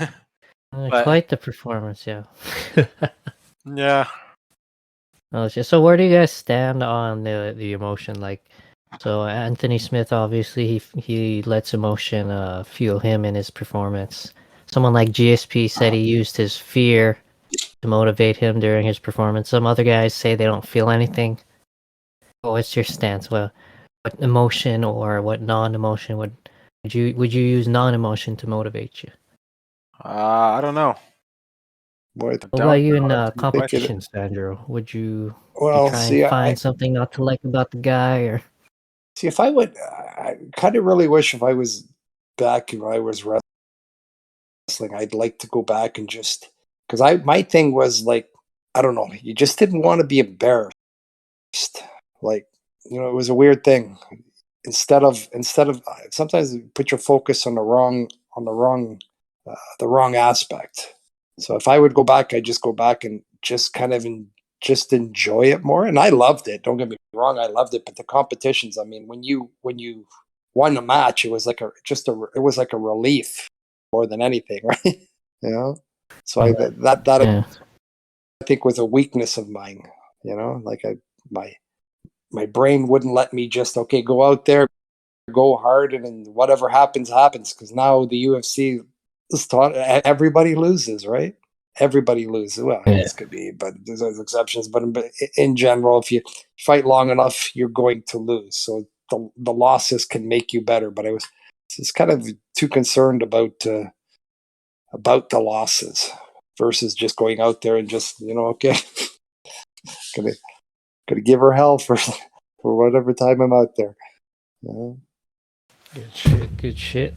Quite the performance, yeah. Yeah. So where do you guys stand on the emotion? So Anthony Smith, obviously, he lets emotion fuel him in his performance. Someone like GSP said he used his fear to motivate him during his performance. Some other guys say they don't feel anything. What's your stance? Well, what emotion or what non-emotion would you use non-emotion to motivate you? I don't know. What about you in competition, Sandro? Would you try and find something not to like about the guy, or? See, if I kind of really wish if I was back when I was wrestling, I'd like to go back and just because my thing was I don't know, you just didn't want to be embarrassed. It was a weird thing. Instead of sometimes you put your focus on the wrong aspect. So if I would go back, I'd just go back and just kind of just enjoy it more. And I loved it. Don't get me wrong, I loved it. But the competitions, I mean, when you won a match, it was like a relief more than anything, right? So I think was a weakness of mine. My brain wouldn't let me just go out there, go hard, and then whatever happens happens. Because now the UFC is taught everybody loses, right? Everybody loses. Well, this could be, but there's always exceptions. But in general, if you fight long enough, you're going to lose. So the losses can make you better. But I was just kind of too concerned about the losses versus just going out there and just okay, gonna give her hell for whatever time I'm out there. Good shit.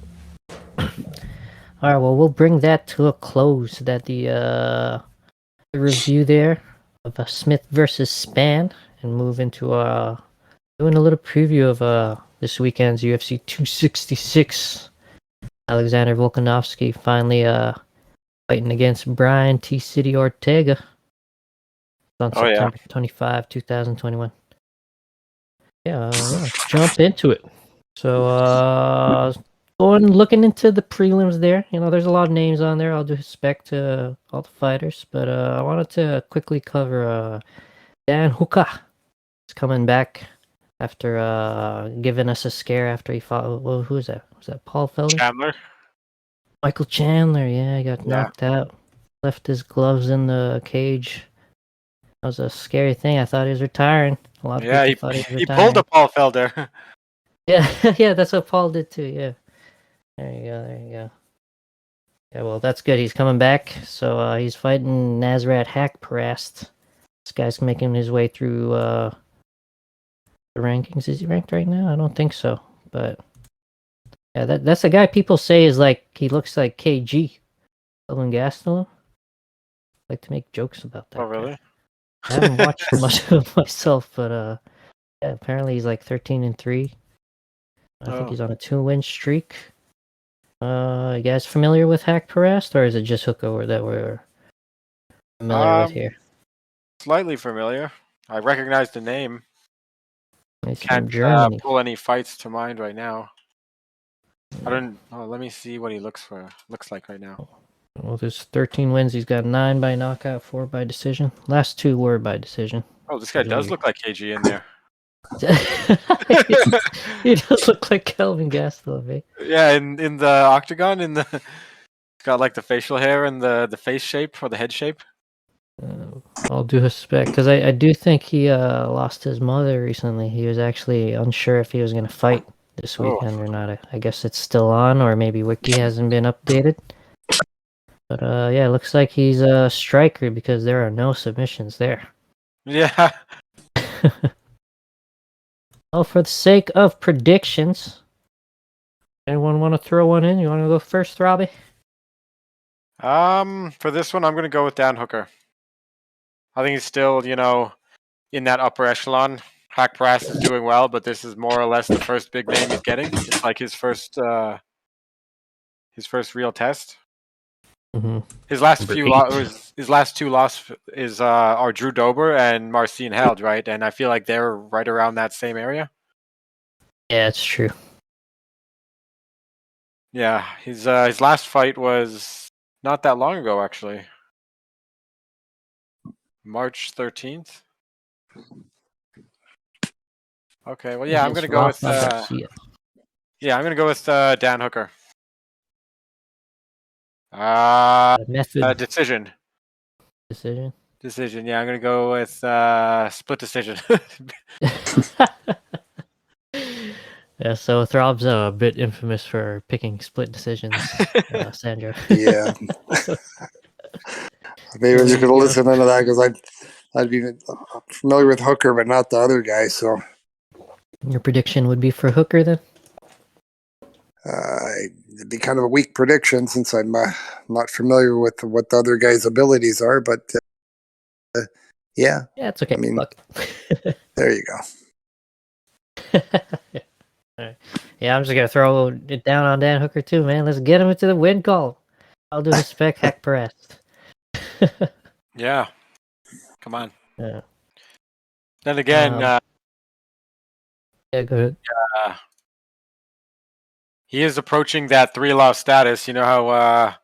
All right, well, we'll bring that to a close. That the review there of Smith versus Spann, and move into doing a little preview of this weekend's UFC 266. Alexander Volkanovski finally fighting against Brian T. City Ortega on September 25, 2021. Yeah, let's jump into it. So, looking into the prelims there, there's a lot of names on there. I'll do respect to all the fighters, but I wanted to quickly cover Dan Hooker. He's coming back after giving us a scare after he fought. Well, who is that? Was that Paul Felder? Chandler. Michael Chandler, yeah, he got knocked out. Left his gloves in the cage. That was a scary thing. I thought he was retiring. A lot of people thought he was retiring. He pulled a Paul Felder. Yeah, yeah, that's what Paul did too. Yeah, there you go, there you go. Yeah, well, that's good. He's coming back. So he's fighting Nasrat Hakparast. This guy's making his way through the rankings. Is he ranked right now? I don't think so. But yeah, that's a guy people say is like he looks like KG, Kelvin Gastelum. I like to make jokes about that. Oh, really? Guy. I haven't watched much of him myself, but yeah, apparently he's like 13-3. I think he's on a 2-win streak. You guys familiar with Hakparast, or is it just Hooker that we're familiar with here? Slightly familiar. I recognize the name. He's from Can't Germany. pull any fights to mind right now. I don't. Oh, let me see what he looks like right now. Well, there's 13 wins. He's got 9 by knockout, 4 by decision. Last 2 were by decision. Oh, this guy does look like KG in there. He does look like Kelvin Gastelum, eh? Yeah, in the octagon, got like the facial hair and the face shape or the head shape. All due respect, because I do think he lost his mother recently. He was actually unsure if he was going to fight this weekend or not. I guess it's still on, or maybe Wiki hasn't been updated. But yeah, it looks like he's a striker because there are no submissions there. Yeah. Well, for the sake of predictions, anyone want to throw one in? You want to go first, Robbie? For this one, I'm gonna go with Dan Hooker. I think he's still, in that upper echelon. Hakparast is doing well, but this is more or less the first big name he's getting. It's like his first real test. Mm-hmm. His last two losses are Drew Dober and Marcin Held, right? And I feel like they're right around that same area. Yeah, it's true. Yeah, his last fight was not that long ago, actually. March 13th. Okay, well, yeah, I'm gonna go with Dan Hooker. Method Decision. decision. Yeah, I'm gonna go with split decision. Yeah, so Throb's a bit infamous for picking split decisions, Sandro. Yeah. Maybe you could listen into that because I'd be familiar with Hooker, but not the other guy. So your prediction would be for Hooker then? it'd be kind of a weak prediction since I'm not familiar with what the other guy's abilities are. But yeah, it's okay. I mean, Fuck. there you go. Right. Yeah, I'm just gonna throw it down on Dan Hooker too, man. Let's get him into the win column. I'll do respect Hakparast. Yeah, come on. Yeah. Then again, yeah, go ahead. He is approaching that 3-loss status. You know how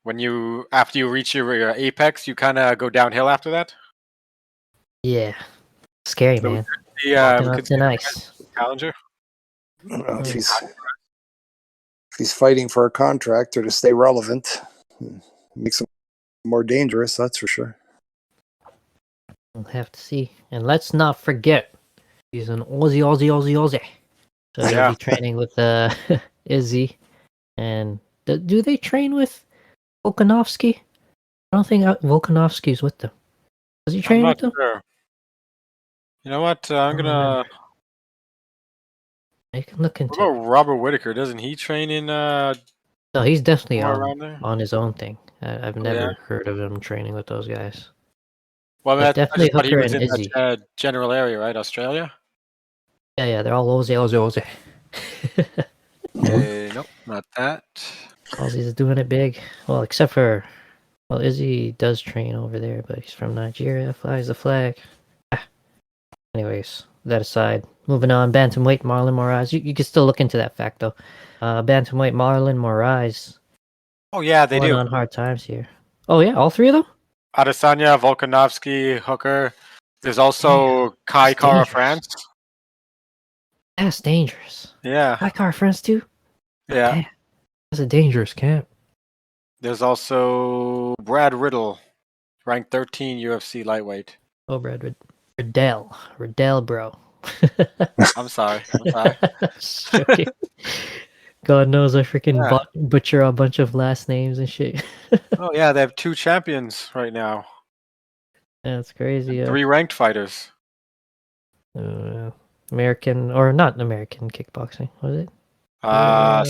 when after you reach your apex, you kind of go downhill after that. Yeah, scary, So man. we Walking could up thin ice. Challenger. If he's fighting for a contract or to stay relevant, it makes him more dangerous. That's for sure. We'll have to see. And let's not forget, he's an Aussie. So he'll be training with Izzy. And do they train with Volkanovski? I don't think Volkanovski's with them. Does he train with them? Sure. You know what? I'm gonna. You can look into. What about Robert Whittaker? Doesn't he train in? No, he's definitely there? on his own thing. I've never heard of him training with those guys. Well, But definitely I he Hooker was and in Izzy. that general area, right? Australia. Yeah, they're all Aussie. Nope, not that. Aussie's doing it big. Well, except for, Izzy does train over there, but he's from Nigeria. Flies the flag. Anyways, that aside, moving on. Bantamweight Marlon Moraes. You can still look into that fact though. Bantamweight Marlon Moraes. Oh yeah, they do. On hard times here. Oh yeah, all three of them. Adesanya, Volkanovski, Hooker. There's also Kai Kara France. That's dangerous. Yeah. Kai Kara France too. Yeah. Damn. That's a dangerous camp. There's also Brad Riddle, ranked 13 UFC lightweight. Oh, Brad Riddle, bro. I'm sorry. I'm sorry. Joking. God knows I freaking Yeah. butcher a bunch of last names and shit. Oh yeah, they have 2 champions right now. That's crazy. 3 ranked fighters. American or not American kickboxing, was it?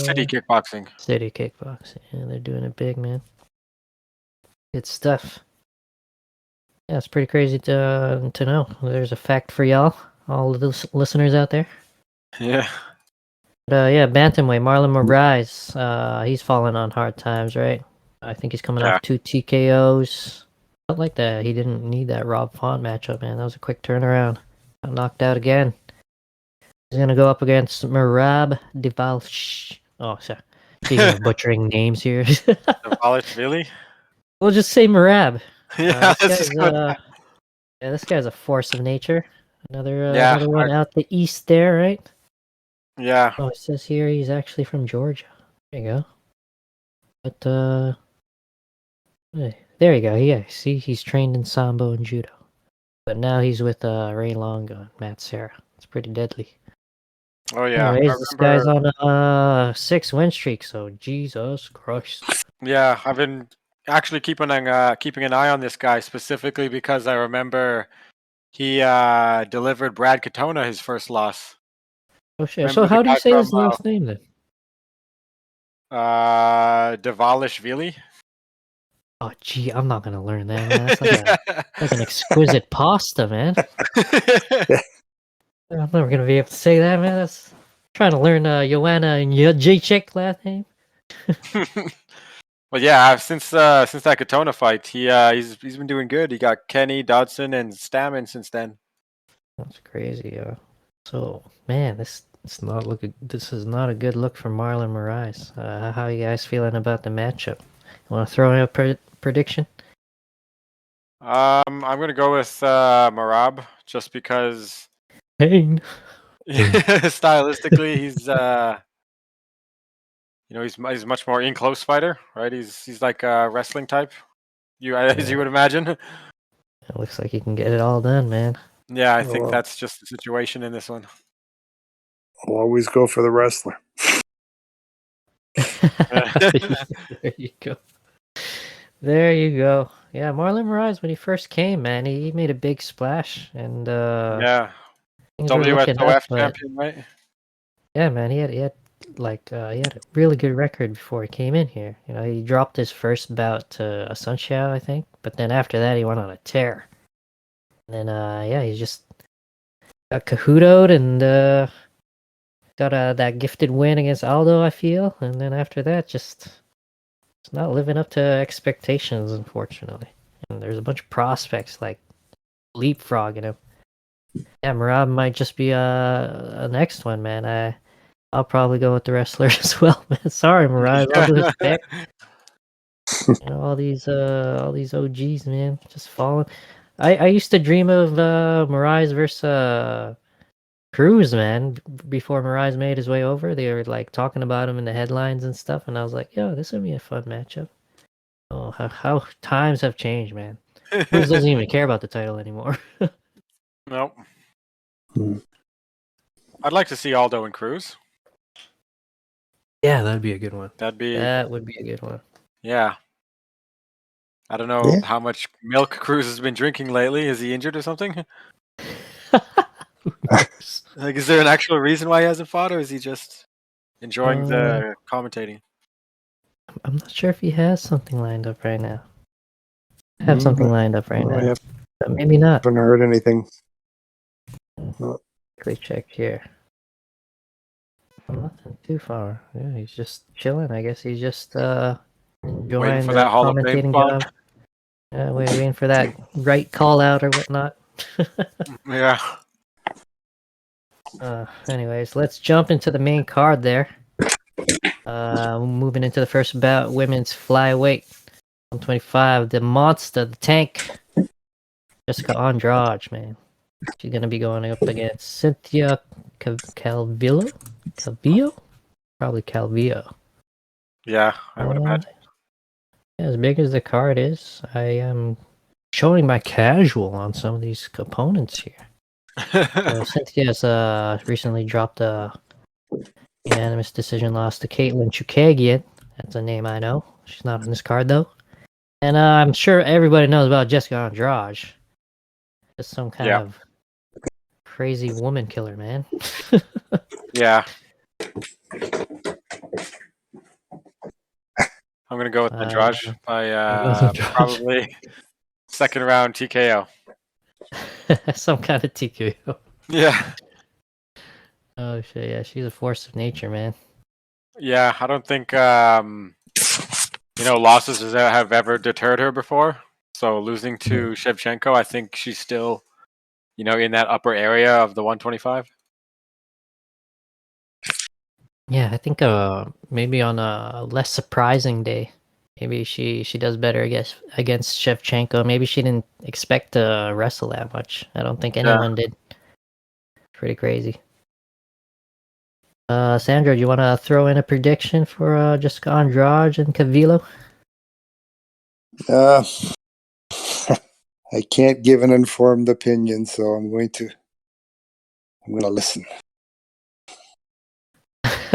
City kickboxing. City kickboxing. Yeah, they're doing it big, man. Good stuff. Yeah, it's pretty crazy to know. There's a fact for y'all, all the listeners out there. Yeah. But yeah, bantamweight Marlon Moraes. He's fallen on hard times, right? I think he's coming Yeah. off 2 TKOs. Felt like that. He didn't need that Rob Font matchup, man. That was a quick turnaround. Got knocked out again. He's gonna go up against Merab Devalsh. Oh, sorry. Speaking of butchering names here, Really? we'll just say Merab. Yeah, This this is guy's, good. yeah, this guy's a force of nature. Another Yeah, another one out the east there, right? Yeah. Oh, it says here he's actually from Georgia. There you go. But hey, there you go. Yeah, see, he's trained in sambo and judo, but now he's with Ray Longo and Matt Serra. It's pretty deadly. Oh yeah. Anyways, this guy's on a 6-win streak, so Jesus Christ. Yeah, I've been actually keeping an eye on this guy specifically because I remember he delivered Brad Katona his first loss. Oh shit! Remember So the how do you guy say his from, last name then? Devalishvili. Oh gee, I'm not gonna learn that, man. That's like an exquisite pasta, man. I'm never gonna be able to say that, man. That's trying to learn Joanna and Jacek last name. Well, yeah, since that Katona fight, he's been doing good. He got Kenny, Dodson, and Stammen since then. That's crazy. So man, this is not a good look for Marlon Moraes. How you guys feeling about the matchup? You want to throw in a prediction? I'm gonna go with Merab just because Pain. stylistically he's he's much more in close fighter, right? He's like a wrestling type, as you would imagine. It looks like he can get it all done, man. Yeah, I think that's just the situation in this one. I'll always go for the wrestler. There you go. There you go. Yeah, Marlon Moraes, when he first came, man, he made a big splash, and Yeah, things were looking up. WSOF But champion, right? yeah, man, he had he had a really good record before he came in here. You know, he dropped his first bout to Asunciao, I think, but then after that, he went on a tear. And then yeah, he just got cahoot'd and got that gifted win against Aldo, I feel, and then after that, just it's not living up to expectations, unfortunately. And there's a bunch of prospects like leapfrogging him. Yeah, Merab might just be a next one, man. I'll probably go with the wrestler as well, man. Sorry, Merab. All due respect. You know, all these OGs, man, just falling. I used to dream of Moraes versus Cruz, man. Before Moraes made his way over, they were like talking about him in the headlines and stuff, and I was like, yo, this would be a fun matchup. Oh, how times have changed, man. Cruz doesn't even care about the title anymore. Nope. I'd like to see Aldo and Cruz. Yeah, that'd be a good one. That would be a good one. Yeah. I don't know how much milk Cruz has been drinking lately. Is he injured or something? Like, is there an actual reason why he hasn't fought, or is he just enjoying the commentating? I'm not sure if he has something lined up right now. Have something lined up right now. But maybe not. Haven't heard anything. Quickly check here. Nothing too far. Yeah, he's just chilling. I guess he's just enjoying for the that Hall of Fame commentating spot. job. Yeah, waiting for that right call out or whatnot. Yeah. Anyways, let's jump into the main card there. Moving into the first bout, women's flyweight. 125, the monster, the tank. Jessica Andrade, man. She's gonna be going up against Cynthia Calvillo? Probably Calvillo. Yeah, I would imagine. As big as the card is, I am showing my casual on some of these opponents here. So Cynthia's recently dropped a unanimous decision loss to Caitlin Chukagian. That's a name I know. She's not on this card though. And I'm sure everybody knows about Jessica Andrade. Just some kind Yeah. of crazy woman killer, man. Yeah. I'm gonna go with Andrade by probably second round TKO. Some kind of TKO. Yeah. Oh shit, yeah, she's a force of nature, man. Yeah, I don't think losses have ever deterred her before. So losing to Shevchenko, I think she's still, in that upper area of the 125. Yeah, I think maybe on a less surprising day, maybe she does better against Shevchenko. Maybe she didn't expect to wrestle that much. I don't think anyone did. Pretty crazy. Sandro, do you want to throw in a prediction for Jessica Andrade and Calvillo? I can't give an informed opinion, so I'm going to listen.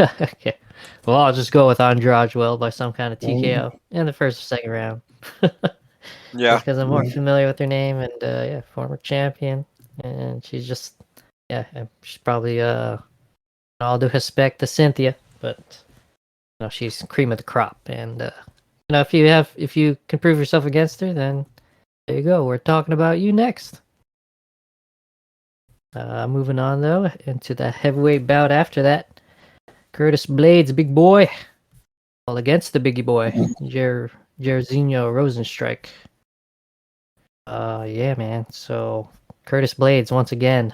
Okay. Well, I'll just go with Andrade by some kind of TKO in the first or second round. Yeah. Just because I'm more familiar with her name and former champion, and she's just she's probably all due respect to Cynthia, but she's cream of the crop, and if you can prove yourself against her, then there you go. We're talking about you next. Moving on though into the heavyweight bout after that, Curtis Blaydes, big boy, all against the Bigi Boy, Jairzinho Rozenstruik. Yeah, man. So Curtis Blaydes once again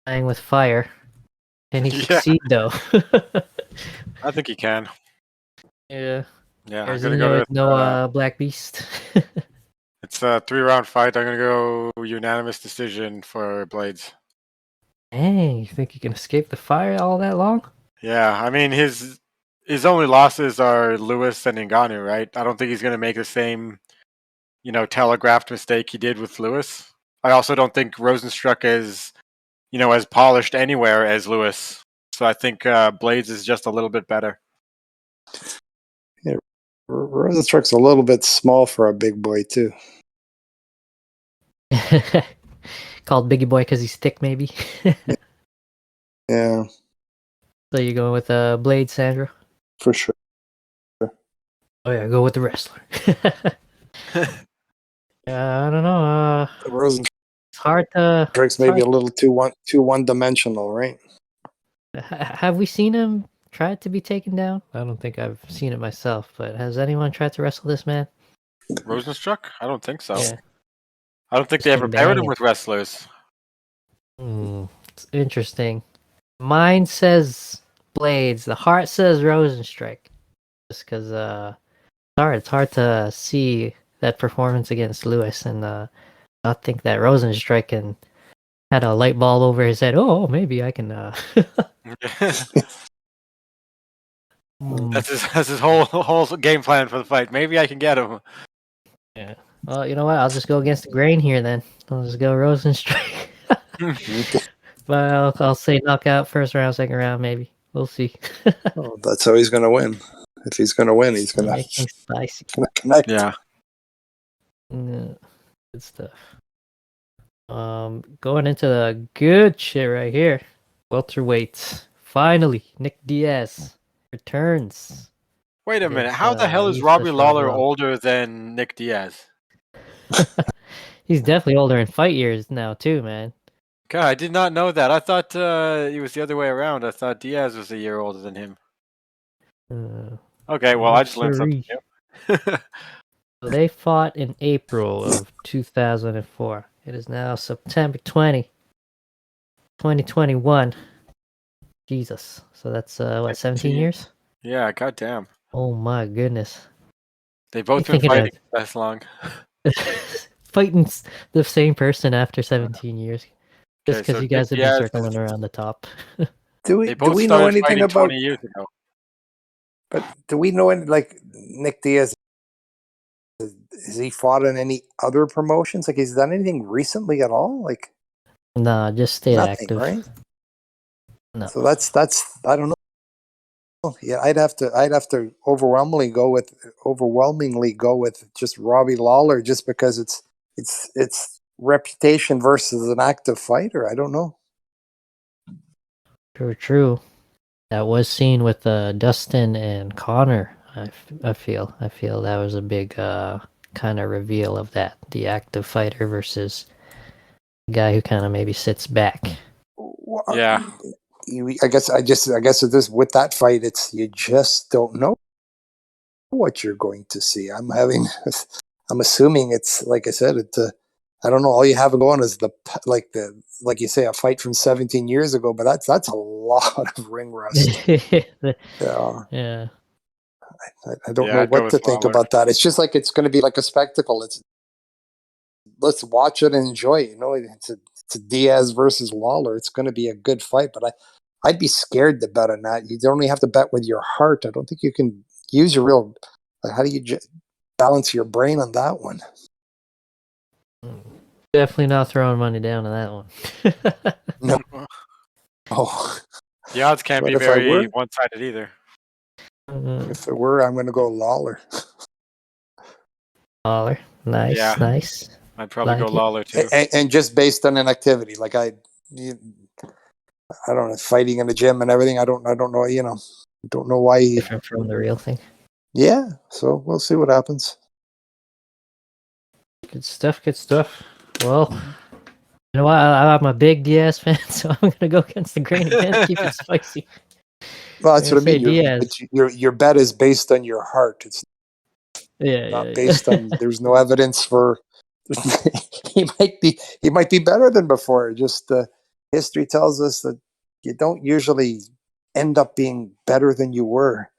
playing with fire. Can he succeed though? I think he can. Yeah. Yeah, There's I'm gonna go with no Black Beast. it's a 3-round fight. I'm gonna go unanimous decision for Blaydes. Hey, you think you can escape the fire all that long? Yeah, I mean his only losses are Lewis and Ngannou, right? I don't think he's gonna make the same, telegraphed mistake he did with Lewis. I also don't think Rozenstruik is, as polished anywhere as Lewis. So I think Blaydes is just a little bit better. Yeah, Rozenstruik's a little bit small for a big boy too. Called Bigi Boy because he's thick, maybe. Yeah. So you're going with Blaydes, Sandro? For sure. Oh yeah, go with the wrestler. I don't know. Rozenstruik's it's hard to. maybe a little too one-dimensional, right? Have we seen him try to be taken down? I don't think I've seen it myself, but has anyone tried to wrestle this man? Rozenstruik? I don't think so. Yeah. I don't think they ever paired him with wrestlers. It's interesting. Mine says Blaydes. The heart says Rozenstruik. Just because it's hard to see that performance against Lewis and not think that Rozenstruik had a light bulb over his head. Oh, maybe I can. That's his whole game plan for the fight. Maybe I can get him. Yeah. Well, you know what? I'll just go against the grain here then. I'll just go Rozenstruik. But I'll say knockout first round, second round, maybe. We'll see. That's how he's going to win. If he's going to win, he's going to connect. Yeah. Good stuff. Going into the good shit right here. Welterweights. Finally, Nick Diaz returns. Wait a minute. How the hell is Robbie Lawler older than Nick Diaz? He's definitely older in fight years now too, man. God, I did not know that. I thought it was the other way around. I thought Diaz was a year older than him. Okay, well, I just learned something new. So they fought in April of 2004. It is now September 2021. Jesus. So that's 17 years? Yeah, goddamn. Oh my goodness. They've both been fighting that long. Fighting the same person after 17 years. Just because you guys have been circling around the top. Do we know anything about 20 years ago? But do we know Nick Diaz? Has he fought in any other promotions? Like, has he done anything recently at all? Like, No, just stay Nothing, active. right? No. So that's I don't know. Yeah, I'd have to overwhelmingly go with just Robbie Lawler, just because it's reputation versus an active fighter. I don't know. True. That was seen with Dustin and Connor. I feel that was a big kind of reveal of that, the active fighter versus the guy who kind of maybe sits back. Yeah. I guess with this, with that fight, it's, you just don't know what you're going to see. I'm assuming it's, like I said, I don't know. All you have going is like you say, a fight from 17 years ago, but that's a lot of ring rust. Yeah. I don't Yeah, know I'd go what to with think Lawler. about that. It's just like, it's going to be like a spectacle. Let's watch it and enjoy it. It's a Diaz versus Lawler. It's going to be a good fight, but I'd be scared to bet on that. You only have to bet with your heart. I don't think you can use your real. How do you balance your brain on that one? Definitely not throwing money down on that one. No. Oh, The odds can't but be if I very were, one-sided either. if it were, I'm going to go Lawler. Lawler. Nice, Yeah. nice. I'd probably go Like it. Lawler too. And just based on an activity, like I don't know, fighting in the gym and everything. I don't know. Don't know why. Different from the real thing. Yeah. So we'll see what happens. Good stuff. Well, you know what? I'm a big Diaz fan, so I'm gonna go against the grain again. Keep it spicy. Well, that's I'm what I gonna say mean. Diaz. Your bet is based on your heart. It's Yeah. not based on. There's no evidence for. he might be better than before. Just history tells us that you don't usually end up being better than you were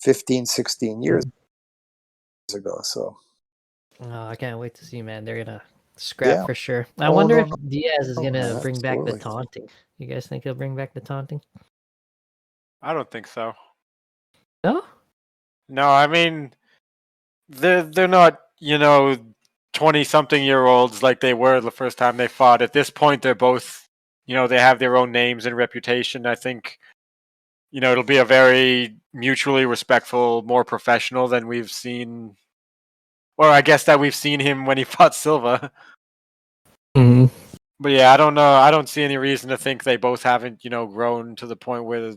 15, 16 years ago. So Oh, I can't wait to see, man. They're gonna scrap yeah. for sure. I Oh wonder no, if Diaz is no, gonna man, bring back the absolutely. taunting. You guys think he'll bring back the taunting? I don't think so. No. No, I mean they're not 20-something-year-olds like they were the first time they fought. At this point, they're both they have their own names and reputation. I think it'll be a very mutually respectful, more professional than we've seen. Or I guess that we've seen him when he fought Silva. Mm-hmm. But yeah, I don't know. I don't see any reason to think they both haven't, grown to the point where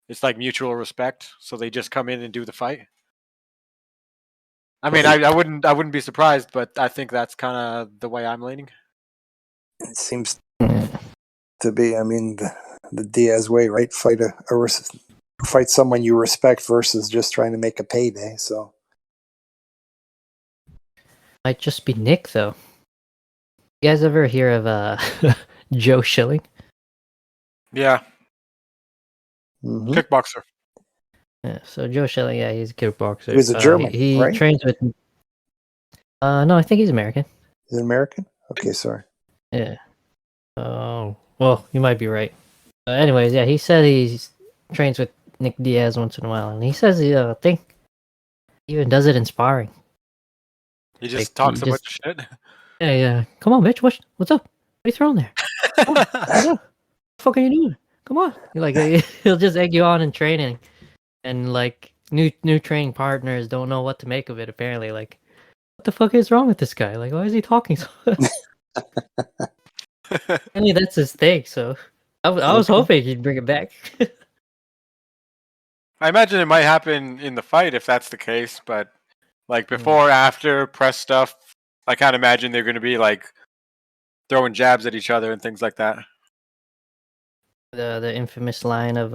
it's like mutual respect. So they just come in and do the fight. I mean, I wouldn't be surprised, but I think that's kind of the way I'm leaning. It seems to be. I mean, the Diaz way, right? Fight someone you respect versus just trying to make a payday. So Might just be Nick though. You guys ever hear of Joe Schilling? Yeah, mhm. kickboxer. Yeah, so Joe Schilling, yeah, he's a kickboxer. He was a German, he right? trains with. No, I think he's American. Is it American? Okay, sorry. Yeah. Oh, well, you might be right. Anyways, yeah, he said he trains with Nick Diaz once in a while, and he says he think he even does it in sparring. He just Like, talks a bunch of shit. yeah. Come on, bitch. What's up? What are you throwing there? Come on, what's up? What the fuck are you doing? Come on. He'll just egg you on in training, and like new training partners don't know what to make of it. Apparently, like, what the fuck is wrong with this guy? Like, why is he talking so? I mean, that's his thing. So I was Okay. hoping he'd bring it back. I imagine it might happen in the fight if that's the case, but like before, after press stuff, I can't imagine they're going to be like throwing jabs at each other and things like that. The infamous line of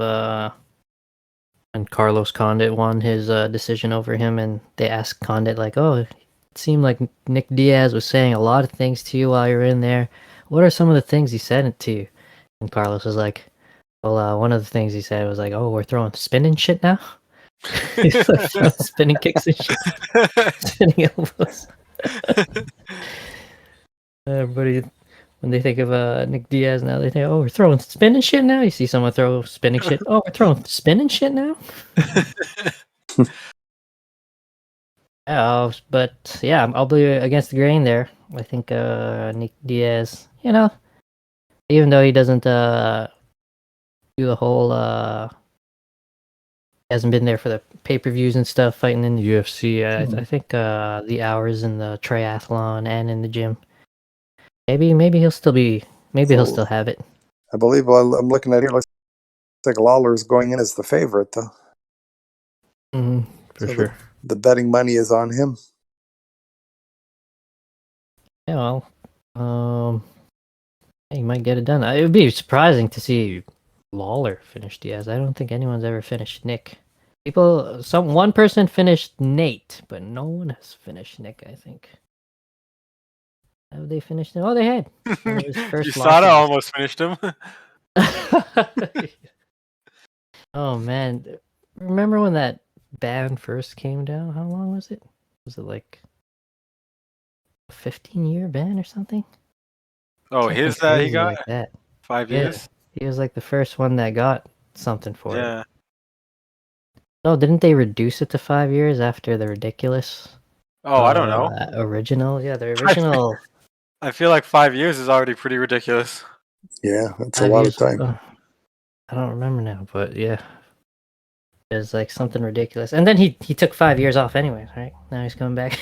when Carlos Condit won his decision over him, and they asked Condit like, "Oh, it seemed like Nick Diaz was saying a lot of things to you while you were in there. What are some of the things he said to you?" And Carlos was like, "Well, one of the things he said was like, oh, we're throwing spinning shit now.' He's like throwing spinning kicks and shit, spinning elbows." Everybody, when they think of Nick Diaz now, they think, "Oh, we're throwing spinning shit now." You see someone throw spinning shit. Oh, we're throwing spinning shit now. But yeah, I'll be against the grain there. I think Nick Diaz, Even though he doesn't do the whole hasn't been there for the pay-per-views and stuff, fighting in the UFC. I think the hours in the triathlon and in the gym. Maybe he'll still be. Maybe he'll still have it. I believe I'm looking at here. Looks like Lawler is going in as the favorite, though. For sure. The betting money is on him. Yeah, well, he might get it done. It would be surprising to see Lawler finish Diaz. I don't think anyone's ever finished Nick. One person finished Nate, but no one has finished Nick, I think. Have they finished him? Oh, they had. USADA almost finished him. Oh man, remember when that ban first came down? How long was it? Was it like a 15-year ban or something? Oh, Something he crazy got like that. 5 years. He was like the first one that got something for it. Yeah. No, didn't they reduce it to 5 years after the ridiculous? Oh, I don't know. Original, yeah, the original. I feel like 5 years is already pretty ridiculous. Yeah, that's a lot of time. I don't remember now, but yeah, it was like something ridiculous. And then he took 5 years off anyways, right? Now he's coming back.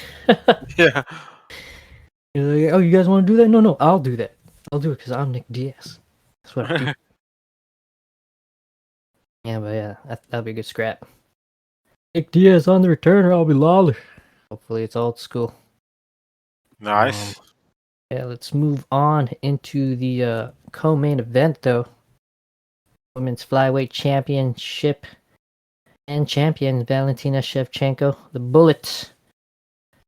Yeah. He's like, oh, you guys want to do that? No, I'll do that. I'll do it because I'm Nick Diaz. That's what I do. Yeah, but yeah, that'll be a good scrap. Nick Diaz on the return, or I'll be Lawler. Hopefully it's old school. Nice. Yeah, let's move on into the co-main event, though. Women's Flyweight Championship and champion Valentina Shevchenko, the Bullet.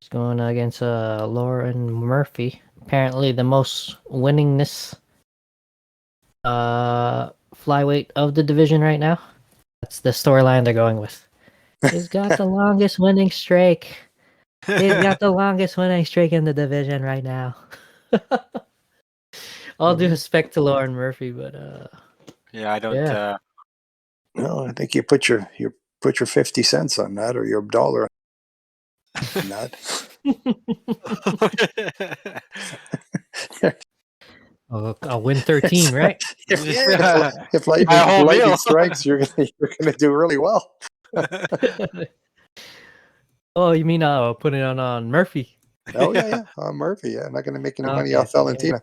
She's going against Lauren Murphy. Apparently the most winningest flyweight of the division right now. That's the storyline they're going with. He's got the longest winning streak. He's got the longest winning streak in the division right now. All due respect to Lauren Murphy, but yeah, I don't. Yeah. No, I think you put your 50 cents on that, or your dollar on that. I'll win 13, right? If lightning strikes, you're gonna do really well. Oh, you mean I'll put it on Murphy? Oh yeah, on Murphy. Yeah, I'm not gonna make any money off Valentina.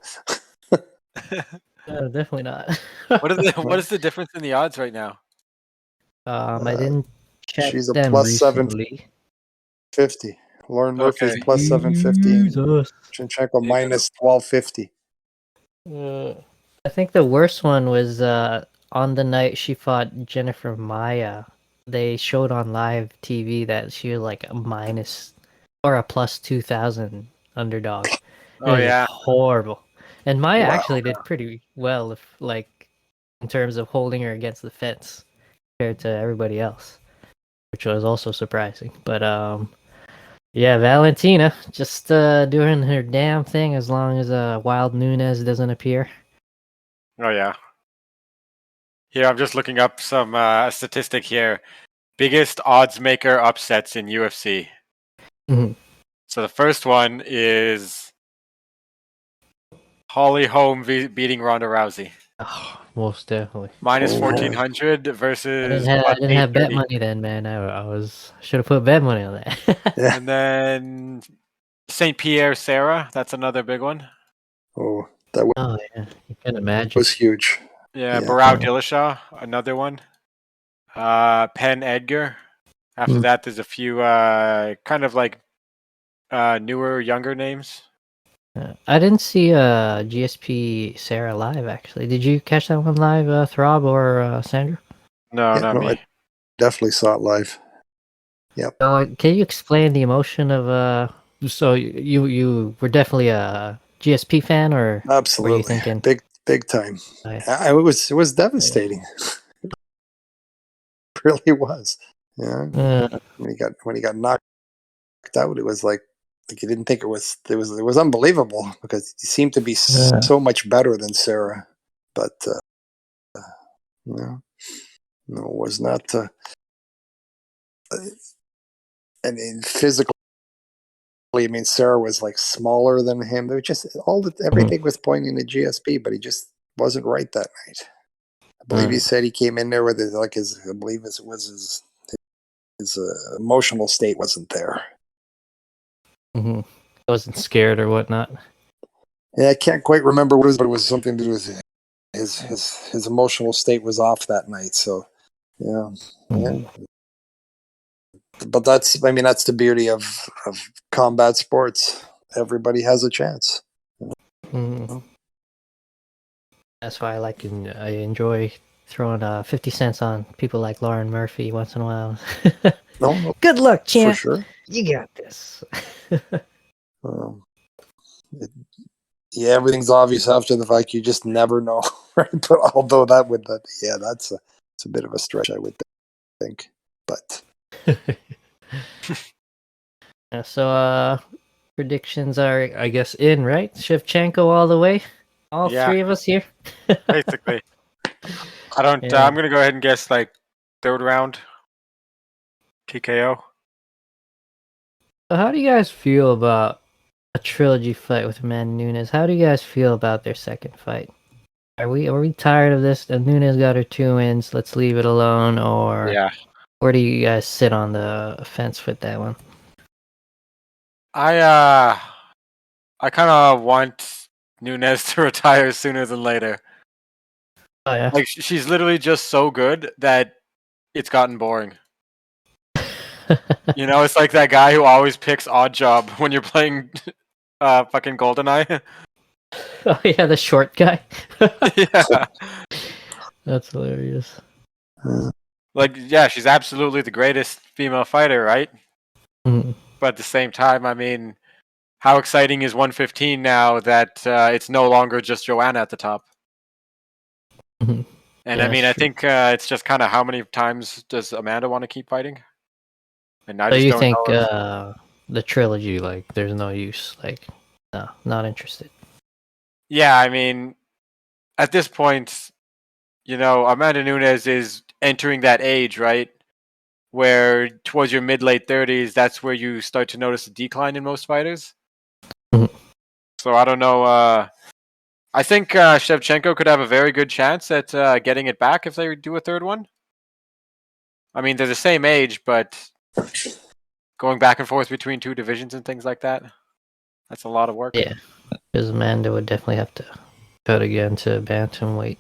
No, definitely not. What is the difference in the odds right now? I didn't check. She's a them plus recently. 750. Lauren Murphy's plus 750. Shevchenko minus 1250. I think the worst one was on the night she fought Jennifer Maya. They showed on live TV that she was like a minus or a plus 2,000 underdog. Oh yeah, horrible. And Maya actually did pretty well, in terms of holding her against the fence compared to everybody else, which was also surprising. But yeah, Valentina just doing her damn thing as long as Wild Nunes doesn't appear. Oh yeah. Here, I'm just looking up some statistic here. Biggest Oddsmaker upsets in UFC. Mm-hmm. So the first one is Holly Holm beating Ronda Rousey. Oh, most definitely. Minus 1,400 versus. I didn't have bet money then, man. I should have put bet money on that. Yeah. And then St. Pierre Sarah. That's another big one. Oh, that was, oh yeah, you can imagine. Was huge. Yeah, Barao Dillashaw, another one. Penn Edgar. After that, there's a few kind of like newer, younger names. I didn't see GSP Sarah live, actually. Did you catch that one live, Throb or Sandro? No, not me. I definitely saw it live. Yep. Can you explain the emotion of so you were definitely a GSP fan, or absolutely were you thinking big time? It was devastating. It really was. Yeah. When he got knocked out, it was like you didn't think it was unbelievable because he seemed to be so much better than Sarah, but no, it was not. I mean, physically, I mean, Sarah was like smaller than him. There was just everything was pointing to GSP, but he just wasn't right that night. I believe he said he came in there with his, like his, I believe it was his emotional state wasn't there. Mm-hmm. I wasn't scared or whatnot. Yeah, I can't quite remember what it was, but it was something to do with his emotional state was off that night. So, yeah. Mm-hmm. But that's the beauty of combat sports. Everybody has a chance. Mm-hmm. That's why I enjoy throwing 50 cents on people like Lauren Murphy once in a while. No, Good luck, champ. for sure. You got this. Yeah, everything's obvious after the fight. You just never know, right? But although that's a bit of a stretch, I would think. But Yeah, so predictions are, I guess, in, right? Shevchenko all the way. All three of us here. Basically. I don't. Yeah. I'm gonna go ahead and guess like third round TKO. So how do you guys feel about a trilogy fight with Amanda Nunes? How do you guys feel about their second fight? Are we tired of this? Nunes got her 2 wins. Let's leave it alone. Or Yeah. where do you guys sit on the fence with that one? I kind of want Nunes to retire sooner than later. Oh yeah. Like she's literally just so good that it's gotten boring. You know, it's like that guy who always picks odd job when you're playing fucking GoldenEye. Oh yeah, the short guy. Yeah. That's hilarious. Like, yeah, she's absolutely the greatest female fighter, right? Mm. But at the same time, I mean, how exciting is 115 now that it's no longer just Joanna at the top? Mhm. And Yeah, I mean, that's I true. think it's just kind of how many times does Amanda want to keep fighting? And I So just you don't think know. the trilogy, like, there's no use? Like, no, not interested. Yeah, I mean, at this point, you know, Amanda Nunes is entering that age, right? Where towards your mid late 30s, that's where you start to notice a decline in most fighters. Mhm. So I don't know. I think Shevchenko could have a very good chance at getting it back if they do a third one. I mean, they're the same age, but going back and forth between two divisions and things like that—that's a lot of work. Yeah, because Amanda would definitely have to cut again to bantamweight.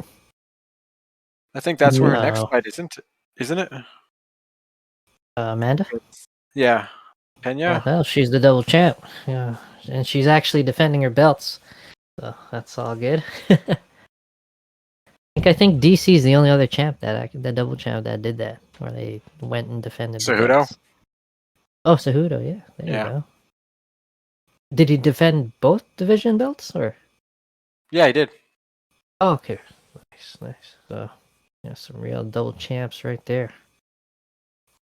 I think that's where her next No, fight isn't it? Amanda. Yeah, Kenya. Well, she's the double champ. Yeah, and she's actually defending her belts. So that's all good. I think DC is the only other champ the double champ that did that, where they went and defended the Cejudo. belts. Oh, Cejudo, yeah, there you Yeah. go. Did he defend both division belts, or? Yeah, he did. Oh, okay, nice. So, yeah, some real double champs right there.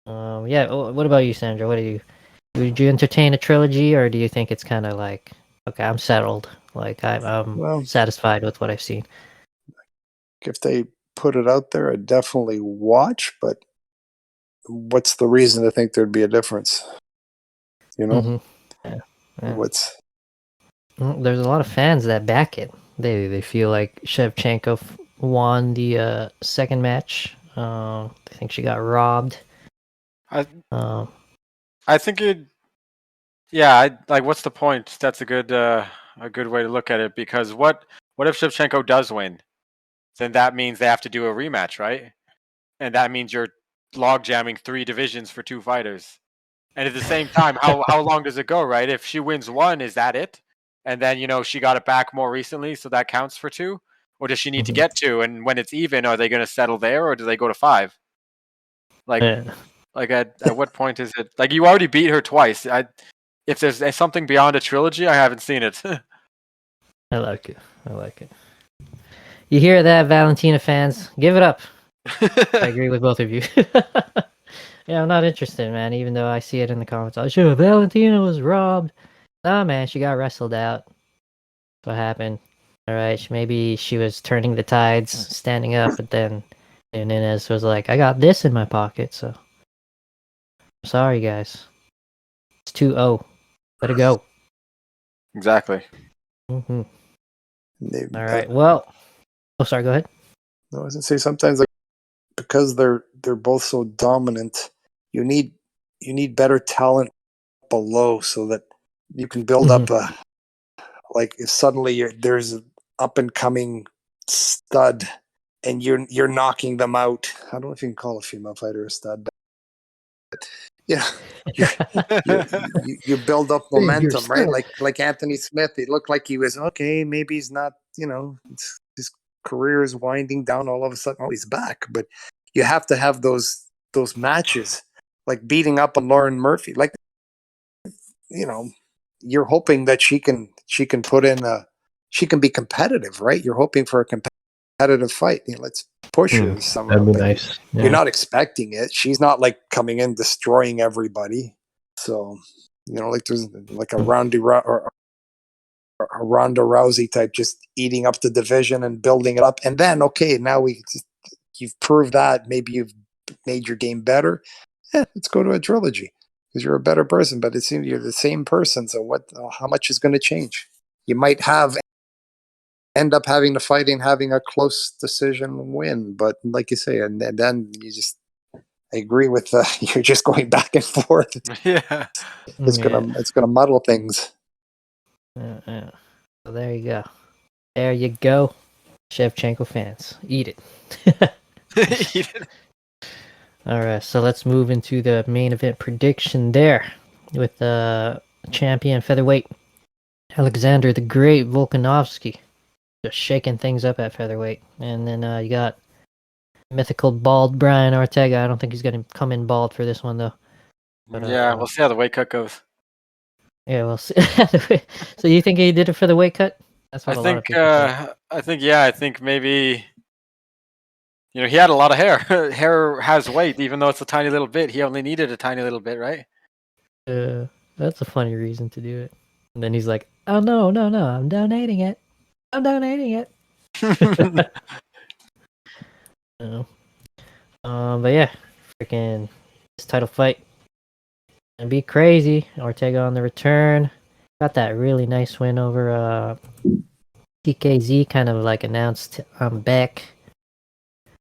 Yeah. What about you, Sandra? Would you entertain a trilogy, or do you think it's kind of like, okay, I'm settled, like I'm well, satisfied with what I've seen? if they put it out there, I'd definitely watch. But what's the reason to think there'd be a difference? You know, Yeah. what's There's a lot of fans that back it. They feel like Shevchenko won the second match. They think she got robbed. I Um, I think it. Yeah, like. What's the point? That's a good way to look at it because what if Shevchenko does win? Then that means they have to do a rematch, right? And that means you're log jamming 3 divisions for 2 fighters. And at the same time, how long does it go, right? If she wins one, is that it? And then, you know, she got it back more recently, so that counts for 2? Or does she need to get 2? And when it's even, are they going to settle there or do they go to 5? Like yeah, like at what point is it? Like you already beat her twice. If there's something beyond a trilogy, I haven't seen it. I like it. I like it. You hear that, Valentina fans? Give it up. I agree with both of you. Yeah, I'm not interested, man. Even though I see it in the comments, oh, sure, Valentina was robbed. Nah, man, she got wrestled out. That's what happened. All right, maybe she was turning the tides, standing up, but then Nunes was like, "I got this in my pocket." So, sorry, guys. It's 2-0. Let it go. Exactly. All they, right. Well, Oh, sorry. Go ahead. No, I was gonna say sometimes like because they're both so dominant, you need better talent below so that you can build up a like if suddenly there's an up and coming stud and you're knocking them out. I don't know if you can call a female fighter a stud, but yeah, you build up momentum, right? Like Anthony Smith, it looked like he was okay. Maybe he's not. His career is winding down. All of a sudden, oh, he's back. But you have to have those matches, like beating up on Lauren Murphy. Like you're hoping that she can put in she can be competitive, right? You're hoping for a competitive fight. Let's push her somewhere. That'd be nice. Yeah. You're not expecting it. She's not like coming in destroying everybody. So like there's like a Ronda Rousey type, just eating up the division and building it up, and then now you've proved that maybe you've made your game better. Let's go to a trilogy. Because you're a better person, but it seems you're the same person. So how much is going to change? You might end up having to fight and having a close decision win, but like you say, and then you just, I agree with you're just going back and forth. Yeah, it's gonna muddle things. So there you go. There you go, Shevchenko fans, eat it. Eat it. All right, so let's move into the main event prediction there with the champion featherweight Alexander the Great Volkanovski just shaking things up at featherweight, and then you got mythical bald Brian Ortega. I don't think he's going to come in bald for this one though. But, we'll see how the weight cut goes. Yeah, we'll see. So you think he did it for the weight cut? That's what I think maybe. He had a lot of hair. Hair has weight, even though it's a tiny little bit. He only needed a tiny little bit, right? That's a funny reason to do it. And then he's like, "Oh no, I'm donating it. I'm donating it." But yeah, freaking this title fight gonna be crazy. Ortega on the return, got that really nice win over TKZ. Kind of like announced I'm back.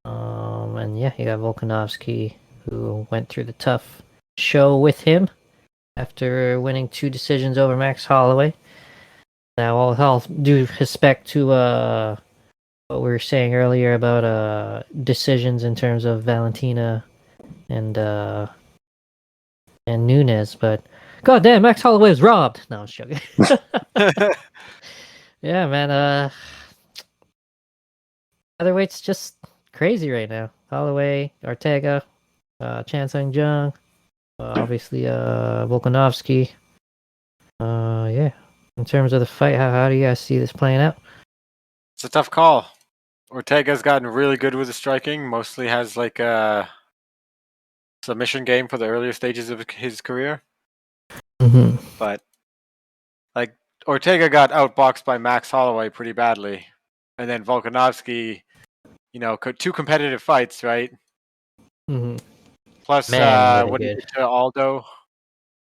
And yeah, you got Volkanovski, who went through the tough show with him after winning 2 decisions over Max Holloway. Now, I'll do respect to what we were saying earlier about decisions in terms of Valentina and Nunes, but goddamn, Max Holloway was robbed. No, I was joking. Yeah, man. Featherweight's just crazy right now. Holloway, Ortega, Chan Sung Jung, obviously Volkanovski. Yeah. In terms of the fight, how do you guys see this playing out? It's a tough call. Ortega's gotten really good with the striking. Mostly has like a submission game for the earlier stages of his career. Mm-hmm. But like Ortega got outboxed by Max Holloway pretty badly, and then Volkanovski, 2 competitive fights, right? Mm-hmm. Plus, what did he get to Aldo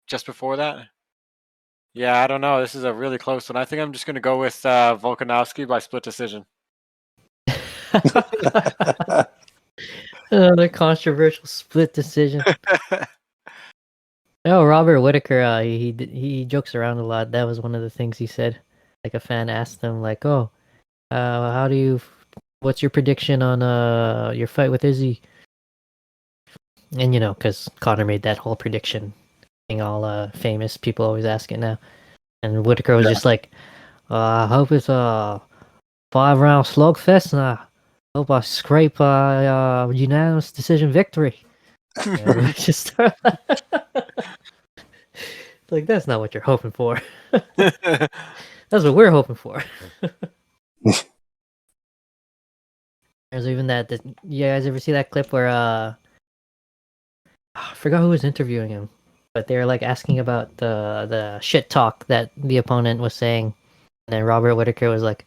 just before that? Yeah, I don't know. This is a really close one. I think I'm just going to go with Volkanovski by split decision. Another controversial split decision. Robert Whittaker, he jokes around a lot. That was one of the things he said. Like a fan asked him, like, "Oh, what's your prediction on your fight with Izzy?" And because Connor made that whole prediction thing all famous, people always ask it now. And Whittaker was just like, "I hope it's a 5-round slugfest, and I hope I scrape a unanimous decision victory." Just like, that's not what you're hoping for. That's what we're hoping for. There's even that. You guys ever see that clip where I forgot who was interviewing him, but they were like asking about the shit talk that the opponent was saying, and then Robert Whittaker was like,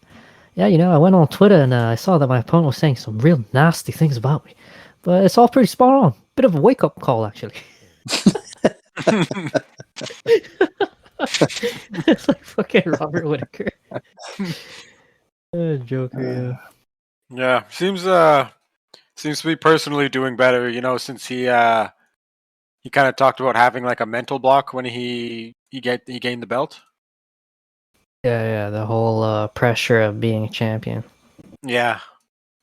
"Yeah, I went on Twitter and I saw that my opponent was saying some real nasty things about me, but it's all pretty spot on. Bit of a wake up call, actually." It's like fucking Robert Whittaker. Joker, yeah. Yeah, seems to be personally doing better. Since he kind of talked about having like a mental block when he gained the belt. Yeah, the whole pressure of being a champion. Yeah,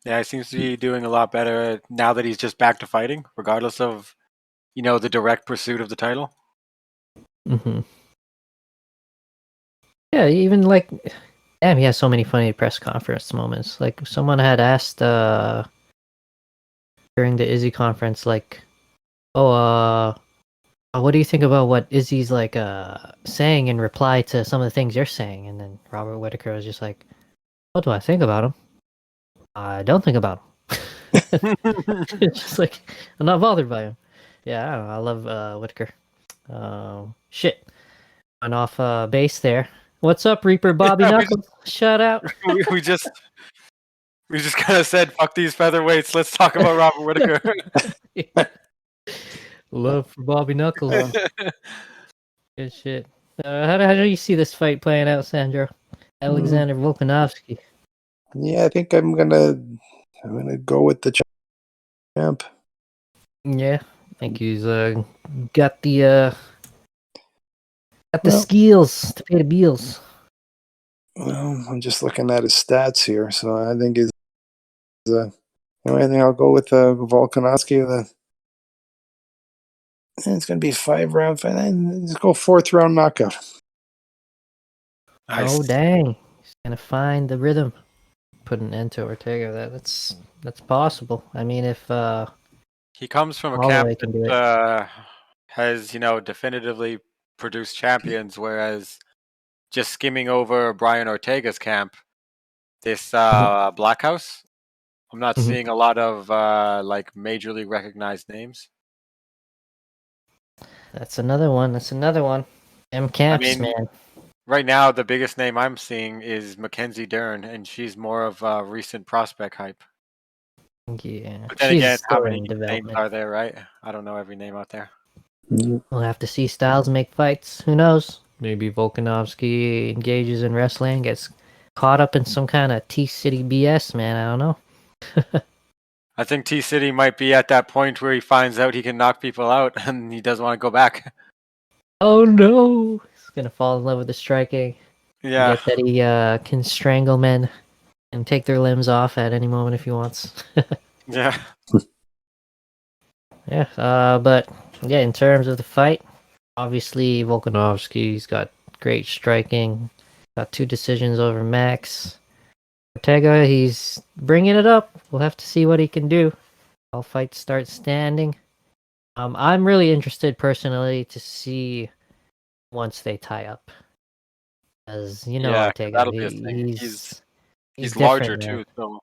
he seems to be doing a lot better now that he's just back to fighting, regardless of the direct pursuit of the title. Mm-hmm. Yeah, even like, damn, he has so many funny press conference moments. Like someone had asked during the Izzy conference, like, "Oh, what do you think about what Izzy's like saying in reply to some of the things you're saying?" And then Robert Whitaker was just like, "What do I think about him? I don't think about him." It's just like I'm not bothered by him. Yeah, I don't know. I love Whitaker. Shit, went off base there. What's up, Reaper Bobby Yeah, Knuckles? Shout out. we just kind of said, "Fuck these featherweights. Let's talk about Robert Whitaker." Love for Bobby Knuckles. Good shit. How do you see this fight playing out, Sandro? Alexander Volkanovski. Yeah, I think I'm gonna go with the champ. Yeah, I think he's got the skills to pay the bills. Well, I'm just looking at his stats here, so I think he's. I think I'll go with Volkanovski. It's going to be 5-round fight. Let's go 4th-round knockout. Oh dang! He's gonna find the rhythm. Put an end to Ortega. That's possible. I mean, if he comes from a Holloway camp can do it. that has definitively produced champions, whereas just skimming over Brian Ortega's camp, this Black House, I'm not seeing a lot of like majorly recognized names. That's another one. M camps, man. Right now, the biggest name I'm seeing is Mackenzie Dern, and she's more of a recent prospect hype. Yeah, But then she's again, how still many in names development. are there, right? I don't know every name out there. We'll have to see Styles make fights. Who knows? Maybe Volkanovski engages in wrestling, gets caught up in some kind of T-City BS, man. I don't know. I think T-City might be at that point where he finds out he can knock people out, and he doesn't want to go back. Oh no! He's gonna fall in love with the striking. Yeah. Get that he can strangle men and take their limbs off at any moment if he wants. Yeah. Yeah, but yeah, in terms of the fight, obviously Volkanovski's got great striking, got 2 decisions over Max. Ortega, he's bringing it up. We'll have to see what he can do. All fights start standing. I'm really interested personally to see once they tie up, as Ortega, that'll be a thing. he's larger different, man. too, so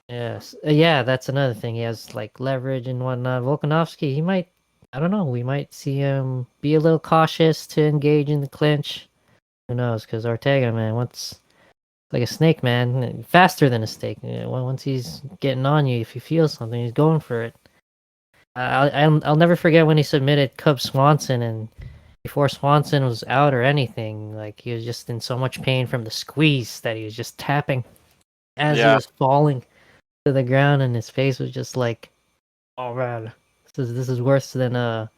Yes. Yeah, that's another thing. He has like leverage and whatnot. Volkanovski, he might, I don't know, we might see him be a little cautious to engage in the clinch. Who knows? Because Ortega, man, once like a snake, man, faster than a snake. Once he's getting on you, if he feels something, he's going for it. I'll never forget when he submitted Cub Swanson, and before Swanson was out or anything, like he was just in so much pain from the squeeze that he was just tapping as he was falling to the ground, and his face was just like, "Oh man, this is worse than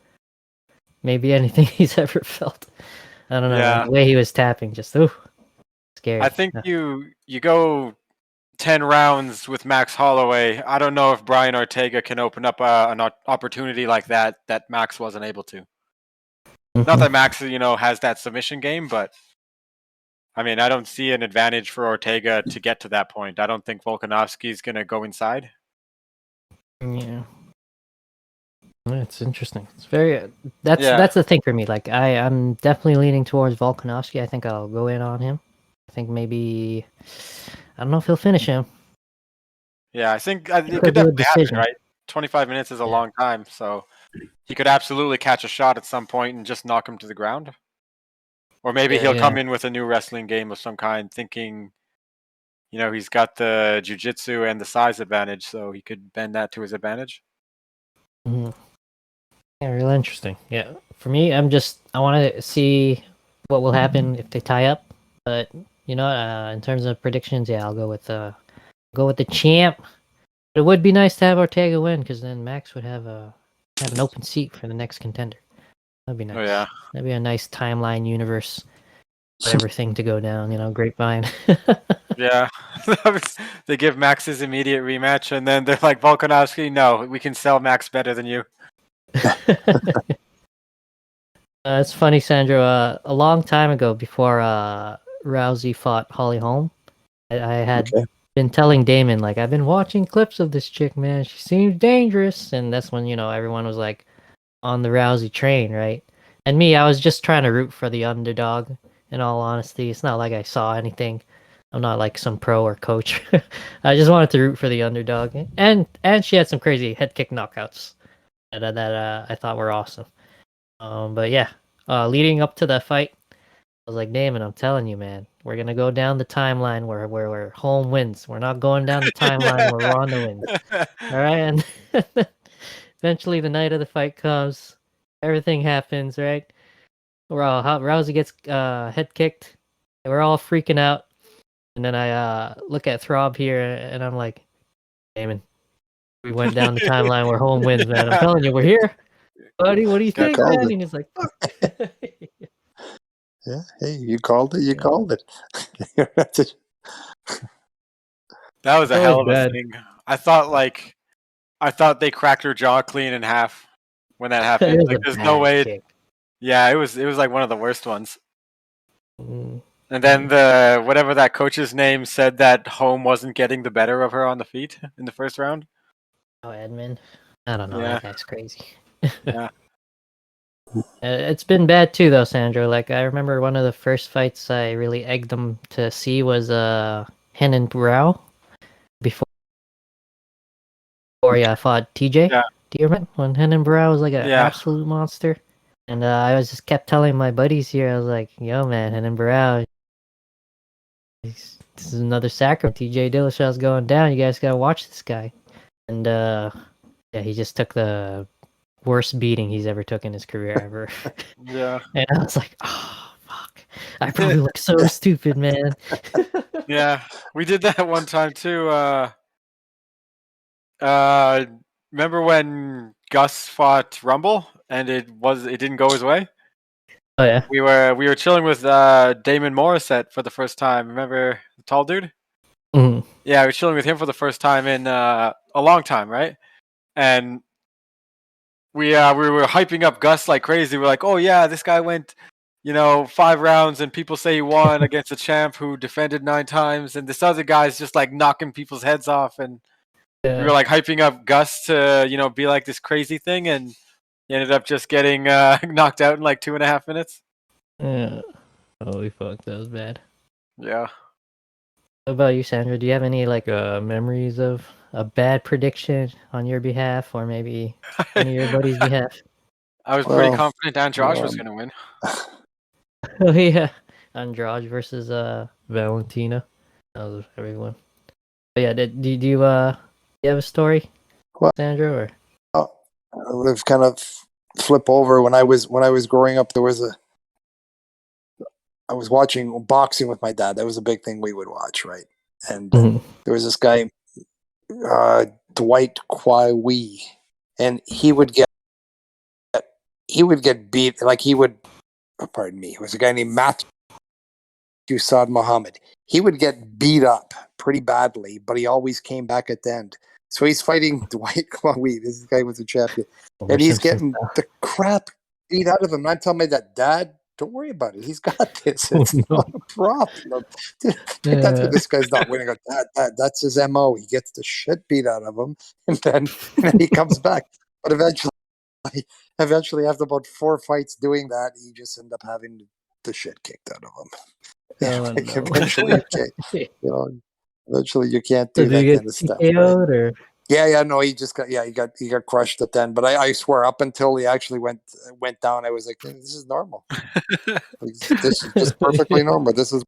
maybe anything he's ever felt." I don't know, man. The way he was tapping, just scary. I think you go 10 rounds with Max Holloway. I don't know if Brian Ortega can open up an opportunity like that Max wasn't able to. Not that Max, has that submission game, but I mean, I don't see an advantage for Ortega to get to that point. I don't think Volkanovski's going to go inside. Yeah. It's interesting. It's very that's the thing for me. Like I'm definitely leaning towards Volkanovski. I think I'll go in on him. I think maybe I don't know if he'll finish him. Yeah, I think it could definitely happen, right? 25 minutes is a long time, so he could absolutely catch a shot at some point and just knock him to the ground. Or maybe he'll come in with a new wrestling game of some kind, thinking, he's got the jiu-jitsu and the size advantage, so he could bend that to his advantage. Mm-hmm. Yeah, real interesting. Yeah, for me, I want to see what will happen if they tie up. But in terms of predictions, yeah, I'll go with Go with the champ. It would be nice to have Ortega win because then Max would have an open seat for the next contender. That'd be nice. Oh yeah. That'd be a nice timeline universe for everything to go down. Grapevine. Yeah. They give Max his immediate rematch, and then they're like, Volkanovski, no, we can sell Max better than you. It's funny, Sandro. A long time ago, before Rousey fought Holly Holm, I had been telling Damon, like, I've been watching clips of this chick, man. She seems dangerous, and that's when everyone was like on the Rousey train, right? And me, I was just trying to root for the underdog. In all honesty, it's not like I saw anything. I'm not like some pro or coach. I just wanted to root for the underdog, and she had some crazy head kick knockouts that I thought were awesome. But yeah, leading up to that fight, I was like, Damon, I'm telling you, man, we're gonna go down the timeline where home wins. We're not going down the timeline where Ronda wins. All right, and eventually the night of the fight comes, everything happens, right? Rousey gets head kicked, and we're all freaking out. And then I look at Throb here, and I'm like, Damon, we went down the timeline where home wins, man. I'm telling you, we're here. Buddy, what do you think, man? And he's like, fuck. Yeah, hey, you called it. You called it. That was a That hell was of a bad. thing. I thought they cracked her jaw clean in half when that happened. It was Like, a there's no bad way. kick. Yeah, it was like one of the worst ones. Mm. And then the whatever that coach's name said that Home wasn't getting the better of her on the feet in the first round. Oh, Edmund. I don't know. Yeah. That guy's crazy. Yeah. It's been bad too, though, Sandro. Like, I remember one of the first fights I really egged them to see was Hen and Burrell before he fought TJ. Yeah. Do you remember when Hen and Burrell was like an Yeah. absolute monster? And I was just kept telling my buddies here, I was like, yo, man, Hen and Burrell, this is another sacrament. TJ Dillashaw's going down. You guys gotta watch this guy. And yeah, he just took the worst beating he's ever took in his career ever. Yeah. And I was like, oh fuck, I probably look so stupid, man. Yeah. We did that one time too. Remember when Gus fought Rumble and it didn't go his way? Oh yeah. We were chilling with Damon Morissette for the first time. Remember the tall dude? Mhm. Yeah, we were chilling with him for the first time in a long time, right? And we were hyping up Gus like crazy. We're like, oh yeah, this guy went, 5 rounds, and people say he won against a champ who defended 9 times, and this other guy's just like knocking people's heads off, and we were like hyping up Gus to be like this crazy thing, and he ended up just getting knocked out in like 2.5 minutes. Yeah. Holy fuck, that was bad. Yeah. What about you, Sandra? Do you have any like memories of a bad prediction on your behalf, or maybe any of your buddies' behalf? I was pretty Well, confident Andrade was going to win. Oh yeah, Andrade versus Valentina. That was everyone. But yeah, do you have a story, Well, Sandra? Or let's kind of flip over. When I was growing up, I was watching boxing with my dad. That was a big thing we would watch, right? And there was this guy, Dwight Kwai, and he would get beat. Like pardon me, it was a guy named Matthew Saad Muhammad. He would get beat up pretty badly, but he always came back at the end. So he's fighting Dwight Kwai. This guy was a champion, and he's getting the crap beat out of him. And I'm telling my dad, don't worry about it. He's got this. It's not a problem. That's what this guy's not winning. That's his MO. He gets the shit beat out of him, and then he comes back. But eventually, after about 4 fights doing that, he just ended up having the shit kicked out of him. no. Eventually, you can't So do did that you kind get of stuff. TKO'd Right? or? Yeah, no, he got crushed at the end. But I swear, up until he actually went down, I was like, this is normal. This is just perfectly normal. This is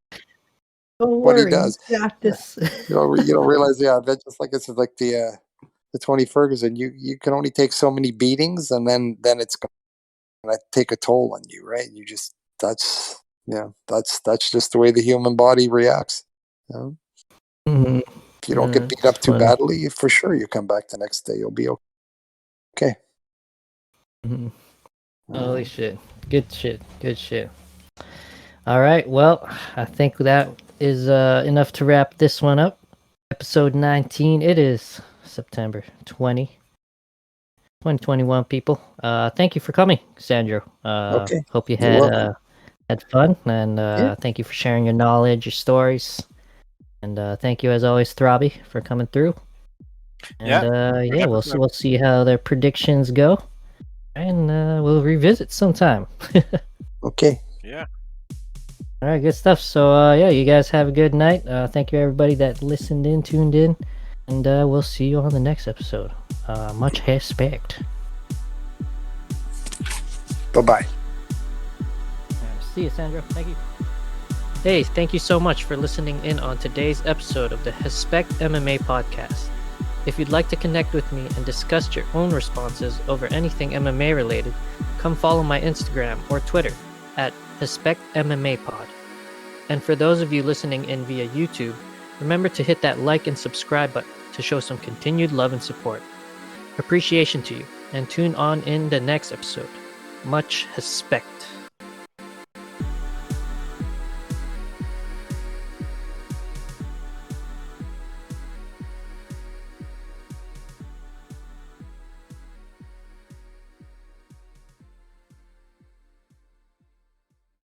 Don't what he worry, does. you got this. You don't realize, that just like it's like the Tony Ferguson. You can only take so many beatings, and then it's gonna take a toll on you, right? That's just the way the human body reacts. Mhm. If you don't get beat up too badly, for sure you come back the next day. You'll be okay. Holy shit. Good shit. All right. Well, I think that is enough to wrap this one up. Episode 19. It is September 2021, people. Thank you for coming, Sandro. Okay. Hope you had fun, and thank you for sharing your knowledge, your stories. And thank you, as always, Throbby, for coming through. And we'll see how their predictions go, and we'll revisit sometime. Okay. Yeah. All right, good stuff. So you guys have a good night. Thank you, everybody that listened in, tuned in, and we'll see you on the next episode. Much respect. Bye-bye. See you, Sandro. Thank you. Hey, thank you so much for listening in on today's episode of the Hespect MMA podcast. If you'd like to connect with me and discuss your own responses over anything MMA related, come follow my Instagram or Twitter at Hespect MMA Pod. And for those of you listening in via YouTube, remember to hit that like and subscribe button to show some continued love and support. Appreciation to you, and tune on in the next episode. Much respect.